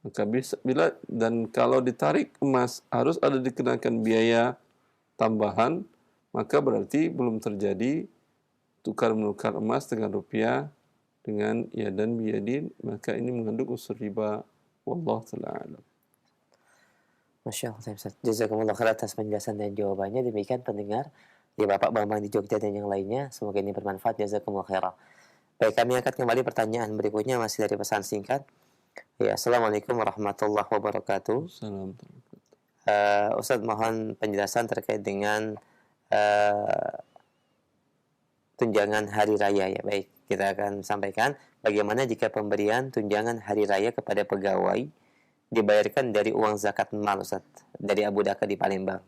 Maka bisa, bila dan kalau ditarik emas harus ada dikenakan biaya tambahan, maka berarti belum terjadi tukar menukar emas dengan rupiah dengan yadan biyadin, maka ini mengandung unsur riba. Wallahu ta'ala a'lam. Masya Allah, Ustaz. Jazakumullah khairan atas penjelasan dan jawabannya. Demikian pendengar di Bapak Bambang di Jogja dan yang lainnya. Semoga ini bermanfaat. Jazakumullah khairan. Baik, kami angkat kembali pertanyaan berikutnya masih dari pesan singkat. Ya, Assalamualaikum warahmatullahi wabarakatuh. Ustaz, mohon penjelasan terkait dengan tunjangan hari raya. Ya, baik, kita akan sampaikan bagaimana jika pemberian tunjangan hari raya kepada pegawai dibayarkan dari uang zakat mal, Ustaz, dari Abu Daka di Palembang.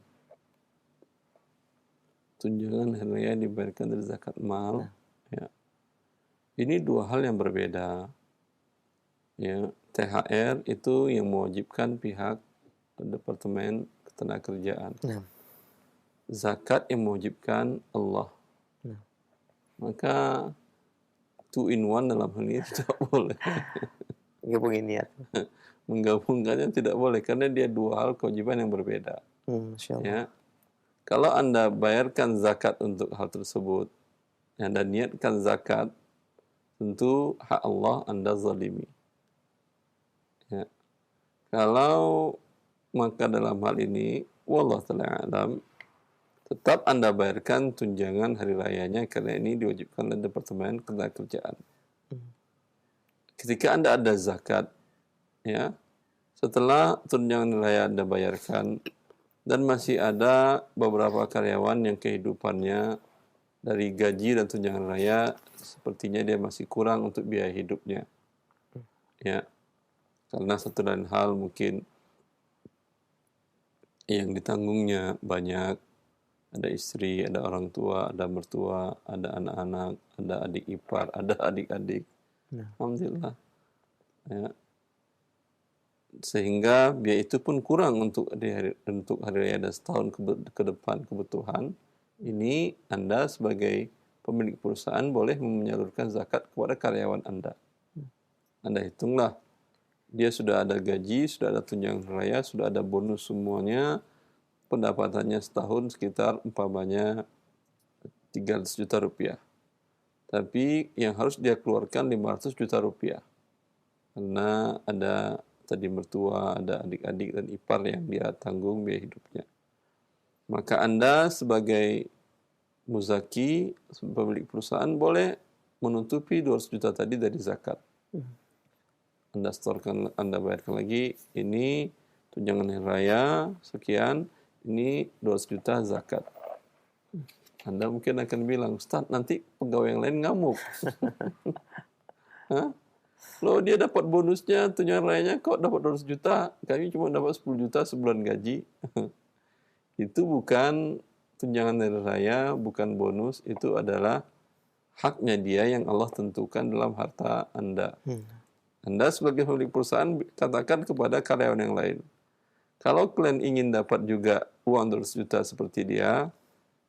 Tunjangan hari raya dibayarkan dari zakat mal. Ya. Ini 2 hal yang berbeda. Ya, THR itu yang mewajibkan pihak Departemen Ketenagakerjaan. Zakat yang mewajibkan Allah. Maka 2 in 1 dalam hal ini tidak boleh. Gabungin niat. Menggabungkannya tidak boleh karena dia 2 hal kewajiban yang berbeda. Masya Allah. Ya. Kalau Anda bayarkan zakat untuk hal tersebut, Anda niatkan zakat, tentu hak Allah Anda zalimi. Ya. Kalau maka dalam hal ini wallahu ta'ala alam, tetap Anda bayarkan tunjangan hari rayanya karena ini diwajibkan oleh Departemen Ketenagakerjaan. Ketika Anda ada zakat, ya, setelah tunjangan hari raya Anda bayarkan, dan masih ada beberapa karyawan yang kehidupannya dari gaji dan tunjangan raya sepertinya dia masih kurang untuk biaya hidupnya, ya, karena satu dan hal mungkin yang ditanggungnya banyak, ada istri, ada orang tua, ada mertua, ada anak-anak, ada adik ipar, ada adik-adik. Alhamdulillah, ya. Sehingga biaya itu pun kurang untuk hari raya dan setahun ke depan kebutuhan. Ini Anda sebagai pemilik perusahaan boleh menyalurkan zakat kepada karyawan Anda. Anda hitunglah, dia sudah ada gaji, sudah ada tunjangan raya, sudah ada bonus semuanya, pendapatannya setahun sekitar umpamanya 300 juta rupiah. Tapi yang harus dia keluarkan 500 juta rupiah. Karena ada tadi mertua, ada adik-adik dan ipar yang dia tanggung biaya hidupnya. Maka Anda sebagai muzaki, pemilik perusahaan boleh menutupi 200 juta tadi dari zakat. Anda setorkan, Anda bayarkan lagi, ini tunjangan hari raya, sekian, ini 200 juta zakat. Anda mungkin akan bilang, Ustaz, nanti pegawai yang lain ngamuk. Hah? Loh, dia dapat bonusnya, tunjangan rayanya, kok dapat 200 juta? Kami cuma dapat 10 juta sebulan gaji. Itu bukan tunjangan hari raya, bukan bonus, itu adalah haknya dia yang Allah tentukan dalam harta Anda. Anda sebagai pemilik perusahaan katakan kepada karyawan yang lain, kalau kalian ingin dapat juga uang 200 juta seperti dia,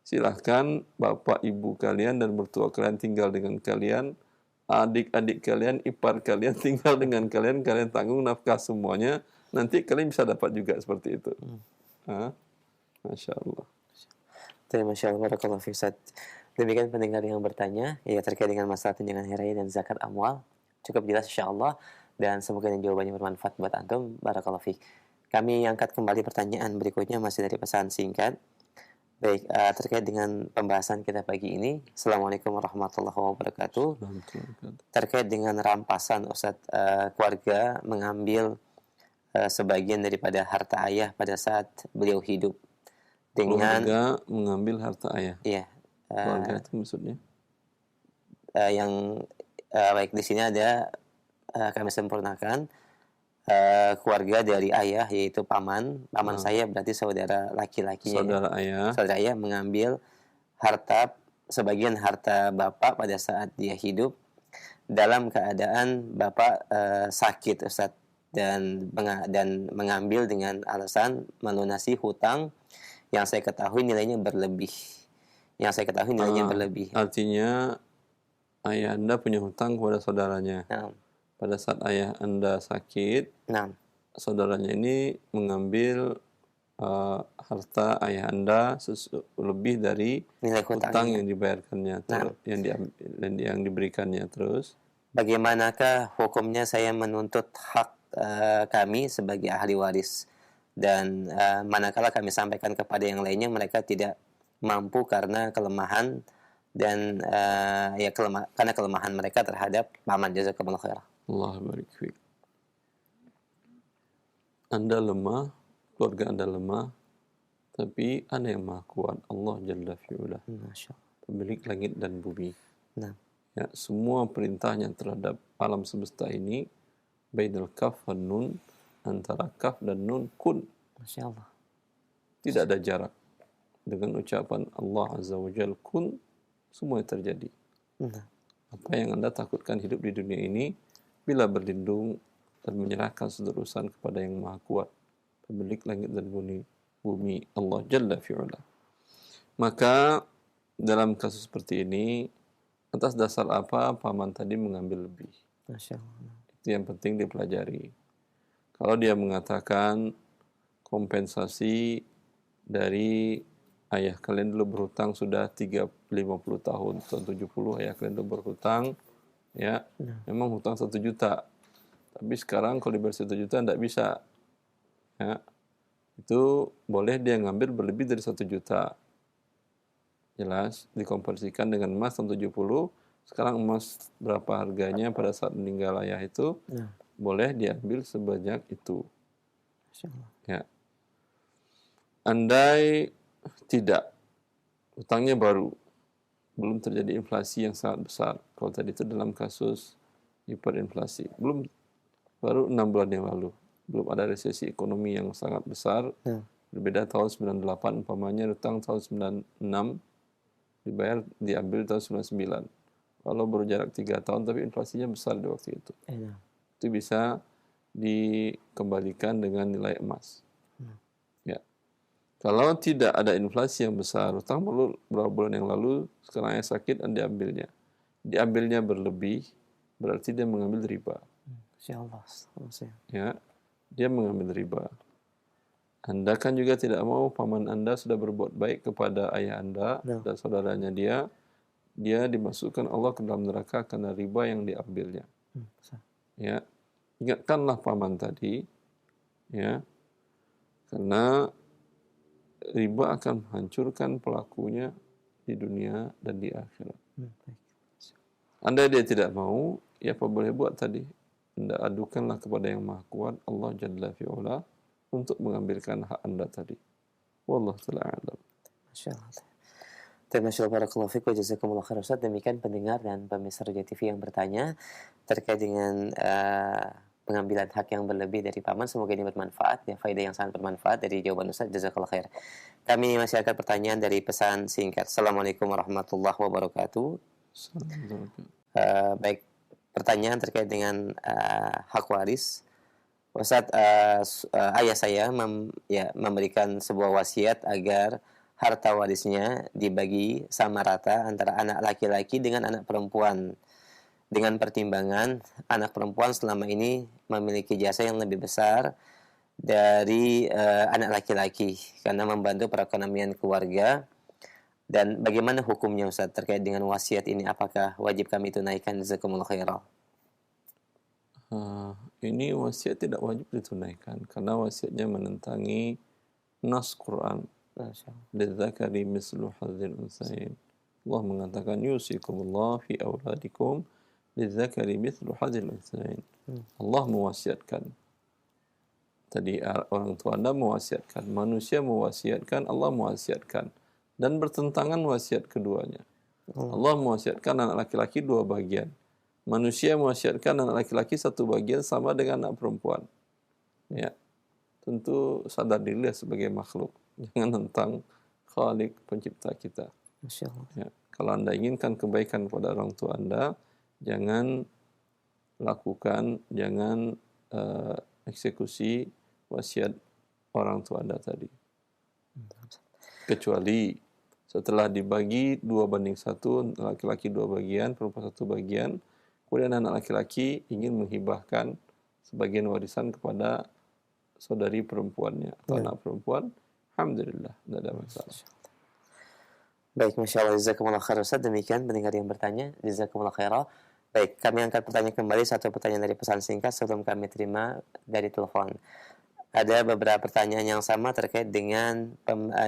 silahkan bapak ibu kalian dan mertua kalian tinggal dengan kalian, adik-adik kalian, ipar kalian tinggal dengan kalian, kalian tanggung nafkah semuanya, nanti kalian bisa dapat juga seperti itu. Masya Allah. Masya Allah, barakallahu fiik, Ustaz. Demikian pendengar yang bertanya ya terkait dengan masalah tunjangan hari raya dan zakat amwal. Cukup jelas insya Allah, dan semoga jawabannya bermanfaat buat antum. Barakallahu fiik. Kami angkat kembali pertanyaan berikutnya masih dari pesan singkat. Baik, terkait dengan pembahasan kita pagi ini. Assalamualaikum warahmatullahi wabarakatuh. Terkait dengan rampasan, Ustaz, keluarga mengambil sebagian daripada harta ayah pada saat beliau hidup. Dengan keluarga mengambil harta ayah. Iya. Keluarga itu maksudnya? Yang baik di sini ada kami sempurnakan keluarga dari ayah, yaitu paman saya berarti saudara laki-lakinya. Saudara ayah mengambil harta, sebagian harta bapak pada saat dia hidup dalam keadaan bapak sakit, Ustaz, dan mengambil dengan alasan melunasi hutang yang saya ketahui nilainya berlebih. Artinya ayah Anda punya hutang kepada saudaranya. Pada saat ayah Anda sakit, saudaranya ini mengambil harta ayah Anda lebih dari nilai hutang yang dibayarkannya, yang diberikannya. Terus, bagaimanakah hukumnya saya menuntut hak kami sebagai ahli waris? Dan manakala kami sampaikan kepada yang lainnya, mereka tidak mampu karena kelemahan dan karena kelemahan mereka terhadap paman. Jazakumullah khair. Allah barik fiik. Anda lemah, keluarga Anda lemah, tapi ada yang maha kuat, Allah Jalla fi'ula, pemilik langit dan bumi. Ya, semua perintahnya terhadap alam semesta ini bainal kaf wan nun, antara kaf dan nun kun. Masya Allah. Tidak ada jarak. Dengan ucapan Allah Azza wa Jal kun, semua terjadi. Apa yang Anda takutkan hidup di dunia ini, bila berlindung dan menyerahkan seluruh urusan kepada yang maha kuat, pemilik langit dan bumi, Allah Jalla fi'ula. Maka dalam kasus seperti ini, atas dasar apa paman tadi mengambil lebih? Masya Allah. Itu yang penting dipelajari. Kalau dia mengatakan kompensasi dari ayah kalian dulu berhutang sudah 50 tahun, tahun 70 ayah kalian dulu berhutang, ya, memang hutang 1 juta. Tapi sekarang kalau dibayar 1 juta tidak bisa. Ya. itu boleh dia ngambil berlebih dari 1 juta. Jelas, dikonversikan dengan emas tahun 70. Sekarang emas berapa harganya pada saat meninggal ayah itu, boleh diambil sebanyak itu. Ya. Andai tidak, utangnya baru, belum terjadi inflasi yang sangat besar. Kalau tadi itu dalam kasus hiperinflasi, belum, baru 6 bulan yang lalu, belum ada resesi ekonomi yang sangat besar. Berbeda tahun 98 umpamanya utang tahun 96 diambil tahun 99. Kalau baru jarak 3 tahun tapi inflasinya besar di waktu itu. Itu bisa dikembalikan dengan nilai emas. Ya. Kalau tidak ada inflasi yang besar, utang beberapa bulan yang lalu, sekarang yang sakit dan diambilnya. Diambilnya berlebih, berarti dia mengambil riba. Ya, dia mengambil riba. Anda kan juga tidak mau paman Anda sudah berbuat baik kepada ayah Anda dan saudaranya dia dimasukkan Allah ke dalam neraka karena riba yang diambilnya. Ya, ingatkanlah paman tadi, ya, karena riba akan menghancurkan pelakunya di dunia dan di akhirat. Anda dia tidak mau, ya apa boleh buat tadi? Anda adukanlah kepada yang maha kuat, Allah Jalla fi'ula, untuk mengambilkan hak Anda tadi. Wallahu ta'ala a'lam. Masyaallah. Terima kasih barakallahu fiik wa jazakumullah khair Ustaz. Demikian pendengar dan pemirsa Roja TV yang bertanya terkait dengan pengambilan hak yang berlebih dari paman. Semoga ini bermanfaat, ya, faedah yang sangat bermanfaat dari jawaban Ustaz. Jazakallah khair. Kami masih akan pertanyaan dari pesan singkat. Assalamualaikum warahmatullahi wabarakatuh. Baik, pertanyaan terkait dengan hak waris. Ustaz, ayah saya memberikan sebuah wasiat agar harta warisnya dibagi sama rata antara anak laki-laki dengan anak perempuan, dengan pertimbangan anak perempuan selama ini memiliki jasa yang lebih besar dari anak laki-laki karena membantu perekonomian keluarga. Dan bagaimana hukumnya Ustaz terkait dengan wasiat ini? Apakah wajib kami tunaikan? Jazakumullah khairan. Ini wasiat tidak wajib ditunaikan karena wasiatnya menentangi nas Quran. Lidzakari mislu hadzil unsayain. Allah mengatakan yusikumullah fi auladikum lidzakari mislu hadzil unsayain. Allah mewasiatkan. Tadi orang tua Anda mewasiatkan, manusia mewasiatkan, Allah mewasiatkan, dan bertentangan wasiat keduanya. Allah mewasiatkan anak laki-laki 2 bagian. Manusia mewasiatkan anak laki-laki 1 bagian sama dengan anak perempuan. Ya. Tentu sadar diri sebagai makhluk. Jangan tentang Khalik, pencipta kita. Ya. Kalau Anda inginkan kebaikan pada orang tua Anda, jangan lakukan, jangan eksekusi wasiat orang tua Anda tadi. Kecuali setelah dibagi 2:1, laki-laki 2 bagian, perempuan 1 bagian, kemudian anak laki-laki ingin menghibahkan sebagian warisan kepada saudari perempuannya atau anak perempuan, alhamdulillah, tidak ada masalah. Baik, Masya Allah, jazakumullah khair Ustaz. Demikian pendengar yang bertanya, jazakumullah khairah. Baik, kami angkat pertanyaan kembali, satu pertanyaan dari pesan singkat sebelum kami terima dari telepon. Ada beberapa pertanyaan yang sama terkait dengan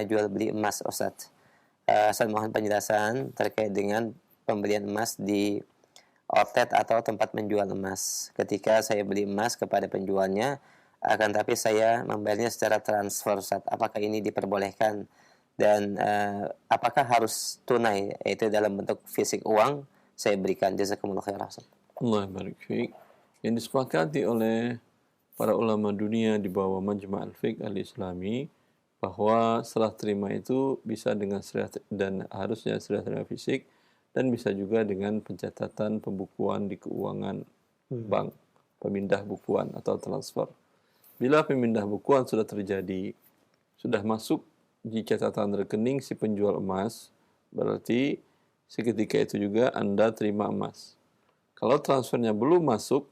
jual beli emas Ustaz. Saya mohon penjelasan terkait dengan pembelian emas di outlet atau tempat menjual emas. Ketika saya beli emas kepada penjualnya, akan tapi saya membayarnya secara transfer Ustaz. Apakah ini diperbolehkan? Dan apakah harus tunai, yaitu dalam bentuk fisik uang saya berikan? Jazakumullah khairan. Allah barik fiik. Yang disepakati oleh para ulama dunia di bawah Majma' al-Fiqh al-Islami bahwa serah terima itu bisa dengan serah dan harusnya serah terima fisik dan bisa juga dengan pencatatan pembukuan di keuangan bank, pemindah bukuan atau transfer. Bila pemindah bukuan sudah terjadi, sudah masuk di catatan rekening si penjual emas, berarti seketika itu juga Anda terima emas. Kalau transfernya belum masuk,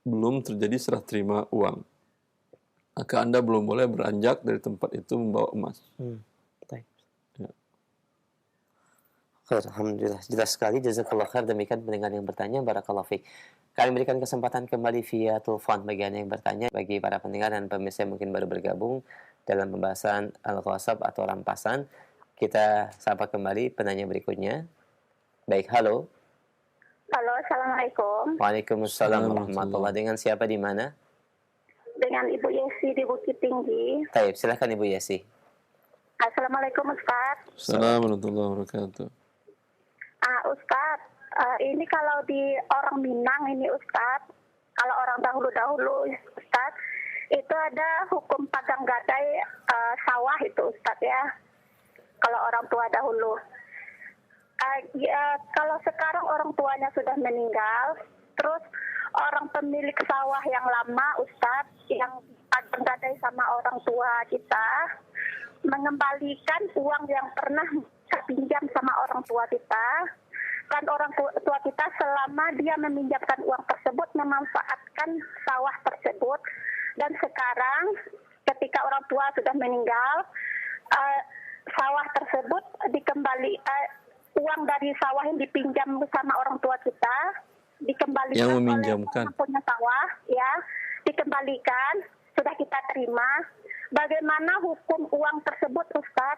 belum terjadi serah terima uang, maka Anda belum boleh beranjak dari tempat itu membawa emas. Ya. Khair, alhamdulillah. Jelas sekali, jazakallah khair. Demikian pendengar yang bertanya, barakallahu fiik. Kami berikan kesempatan kembali via telepon bagi Anda yang bertanya. Bagi para pendengar dan pemirsa yang mungkin baru bergabung, dalam pembahasan Al-Ghasab atau rampasan. Kita sapa kembali penanya berikutnya. Baik, halo. Halo, Assalamualaikum. Waalaikumsalam warahmatullahi. Dengan siapa di mana? Dengan Ibu Yesi di Bukit Tinggi. Baik, silakan Ibu Yesi. Assalamualaikum Ustaz. Assalamualaikum warahmatullahi wabarakatuh. Ustaz, ini kalau di orang Minang ini Ustaz, kalau orang dahulu-dahulu Ustaz, itu ada hukum pagang gadai sawah itu Ustaz ya. Kalau orang tua dahulu. Kalau sekarang orang tuanya sudah meninggal, terus orang pemilik sawah yang lama Ustaz, yang pagang gadai sama orang tua kita, mengembalikan uang yang pernah pinjam sama orang tua kita, dan orang tua kita selama dia meminjamkan uang tersebut memanfaatkan sawah tersebut, dan sekarang ketika orang tua sudah meninggal, sawah tersebut uang dari sawah yang dipinjam sama orang tua kita dikembalikan yang meminjamkan oleh orang punya sawah ya, dikembalikan, sudah kita terima. Bagaimana hukum uang tersebut Ustaz?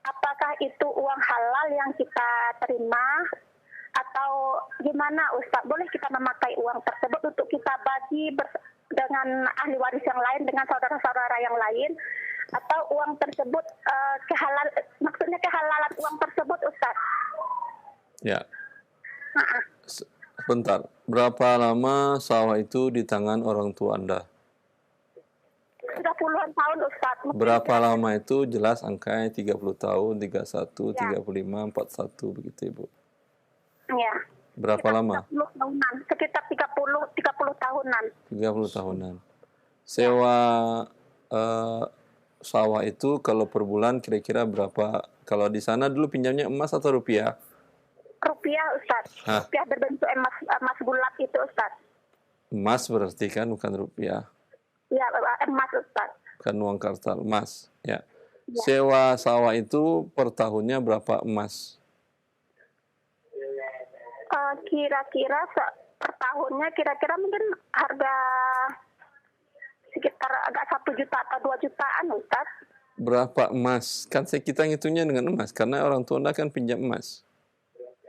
Apakah itu uang halal yang kita terima atau gimana Ustaz? Boleh kita memakai uang tersebut untuk kita bagi dengan ahli waris yang lain, dengan saudara-saudara yang lain, atau uang tersebut maksudnya kehalalan uang tersebut Ustaz? Ya. Sebentar, berapa lama sawah itu di tangan orang tua Anda? Sudah puluhan tahun Ustaz. Berapa lama itu? Jelas angkanya 30 tahun, 31, ya. 35, 41 begitu Ibu. Ya. Berapa lama? 30 tahunan, sekitar 30 tahunan. 30 tahunan. Sewa sawah itu kalau per bulan kira-kira berapa? Kalau di sana dulu pinjamnya emas atau rupiah? Rupiah Ustaz. Rupiah berbentuk emas bulat itu Ustaz. Emas berarti kan, bukan rupiah. Ya, emas Ustaz. Bukan uang kartal, emas. Ya. Sewa sawah itu per tahunnya berapa emas? Kira-kira per tahunnya kira-kira mungkin harga sekitar agak 1 juta atau 2 jutaan Ustaz. Berapa emas? Kan kita ngitungnya dengan emas karena orang tua Anda kan pinjam emas.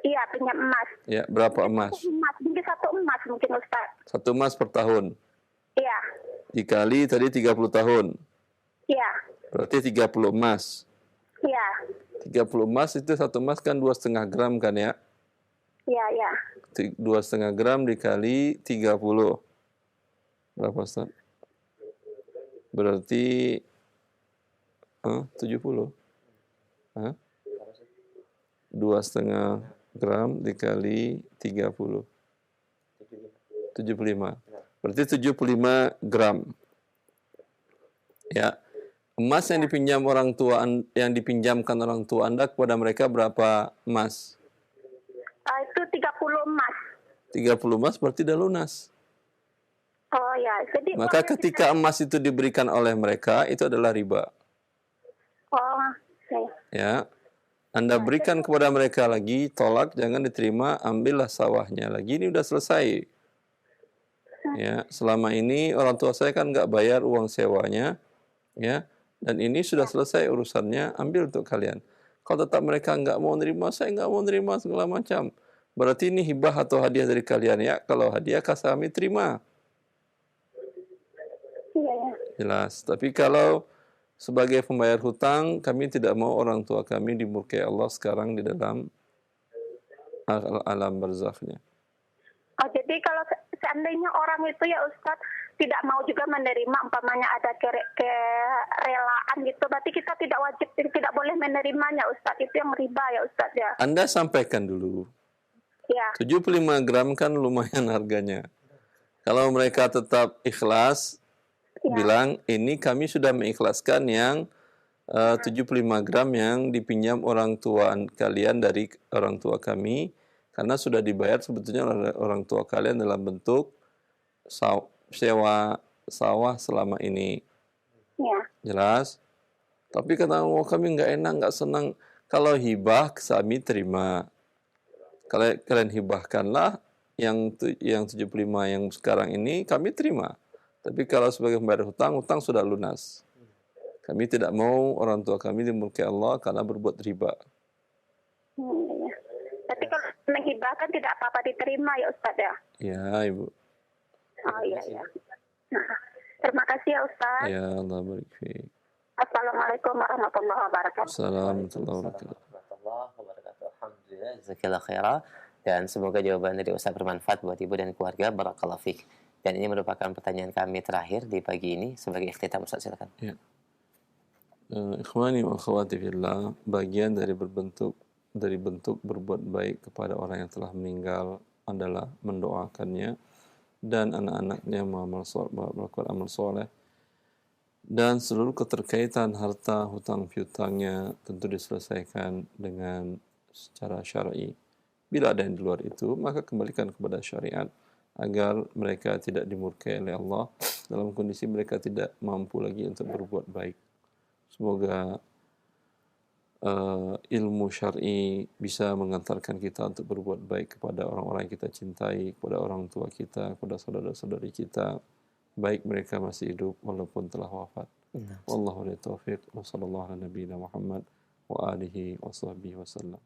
Iya, pinjam emas. Ya, berapa emas? Mungkin 1 emas mungkin Ustaz. 1 emas per tahun. Iya. Dikali tadi 30 tahun. Iya. Berarti 30 emas. Iya. 30 emas itu 1 emas kan 2,5 gram kan ya? Iya, iya. 2,5 gram dikali 30. Berapa Ustaz? Berarti 70. 2,5 gram dikali 30. 75. Berarti 75 gram. Ya. Emas yang dipinjam orang tua, yang dipinjamkan orang tua Anda kepada mereka berapa emas? Itu 30 emas. 30 emas berarti dah lunas. Oh ya, jadi maka ketika emas itu diberikan oleh mereka, itu adalah riba. Oh, okay. Ya. Anda berikan kepada mereka lagi, tolak, jangan diterima, ambillah sawahnya lagi. Ini udah selesai. Ya, selama ini orang tua saya kan nggak bayar uang sewanya, ya, dan ini sudah selesai urusannya, ambil untuk kalian. Kalau tetap mereka nggak mau nerima, saya nggak mau nerima segala macam. Berarti ini hibah atau hadiah dari kalian ya. Kalau hadiah kami terima. Jelas. Tapi kalau sebagai pembayar hutang, kami tidak mau orang tua kami dimurkai Allah sekarang di dalam alam barzakhnya. Oh, jadi kalau seandainya orang itu ya Ustadz tidak mau juga menerima, umpamanya ada kerelaan gitu, berarti kita tidak wajib, tidak boleh menerimanya Ustadz. Itu yang riba ya Ustadz ya. Anda sampaikan dulu. Ya. 75 gram kan lumayan harganya. Kalau mereka tetap ikhlas, ya, bilang ini kami sudah mengikhlaskan yang 75 gram yang dipinjam orang tua kalian dari orang tua kami, karena sudah dibayar sebetulnya oleh orang tua kalian dalam bentuk sewa sawah selama ini. Ya. Jelas? Tapi kata kami nggak enak, nggak senang. Kalau hibah kami terima. Kalau kalian hibahkanlah yang 75 yang sekarang ini kami terima. Tapi kalau sebagai pembayar hutang, hutang sudah lunas. Kami tidak mau orang tua kami dimurkai Allah karena berbuat riba. Iya. Tapi kalau menghibahkan tidak apa-apa diterima ya Ustaz ya? Ya, Ibu. Oh iya, iya. Nah, terima kasih ya Ustaz. Ya, Allah barik fiik. Assalamualaikum warahmatullahi wabarakatuh. Assalamualaikum warahmatullahi wabarakatuh. Alhamdulillah, jazakallah khairah. Dan semoga jawaban dari Ustaz bermanfaat buat ibu dan keluarga. Barakallahu fiik. Dan ini merupakan pertanyaan kami terakhir di pagi ini. Sebagai ikhtitam, Ustaz, silakan. Ya. Ikhwani wa akhwati fillah, bagian dari bentuk berbuat baik kepada orang yang telah meninggal adalah mendoakannya dan anak-anaknya melakukan amal soleh, dan seluruh keterkaitan harta hutang piutangnya tentu diselesaikan dengan secara syar'i. Bila ada yang di luar itu, maka kembalikan kepada syariat agar mereka tidak dimurkai oleh Allah dalam kondisi mereka tidak mampu lagi untuk berbuat baik. Semoga ilmu syar'i bisa mengantarkan kita untuk berbuat baik kepada orang-orang yang kita cintai, kepada orang tua kita, kepada saudara-saudari kita, baik mereka masih hidup walaupun telah wafat. Wallahu a'lam. Wa sallallahu ala nabiyyina Muhammad wa alihi wa sahbihi wasallam.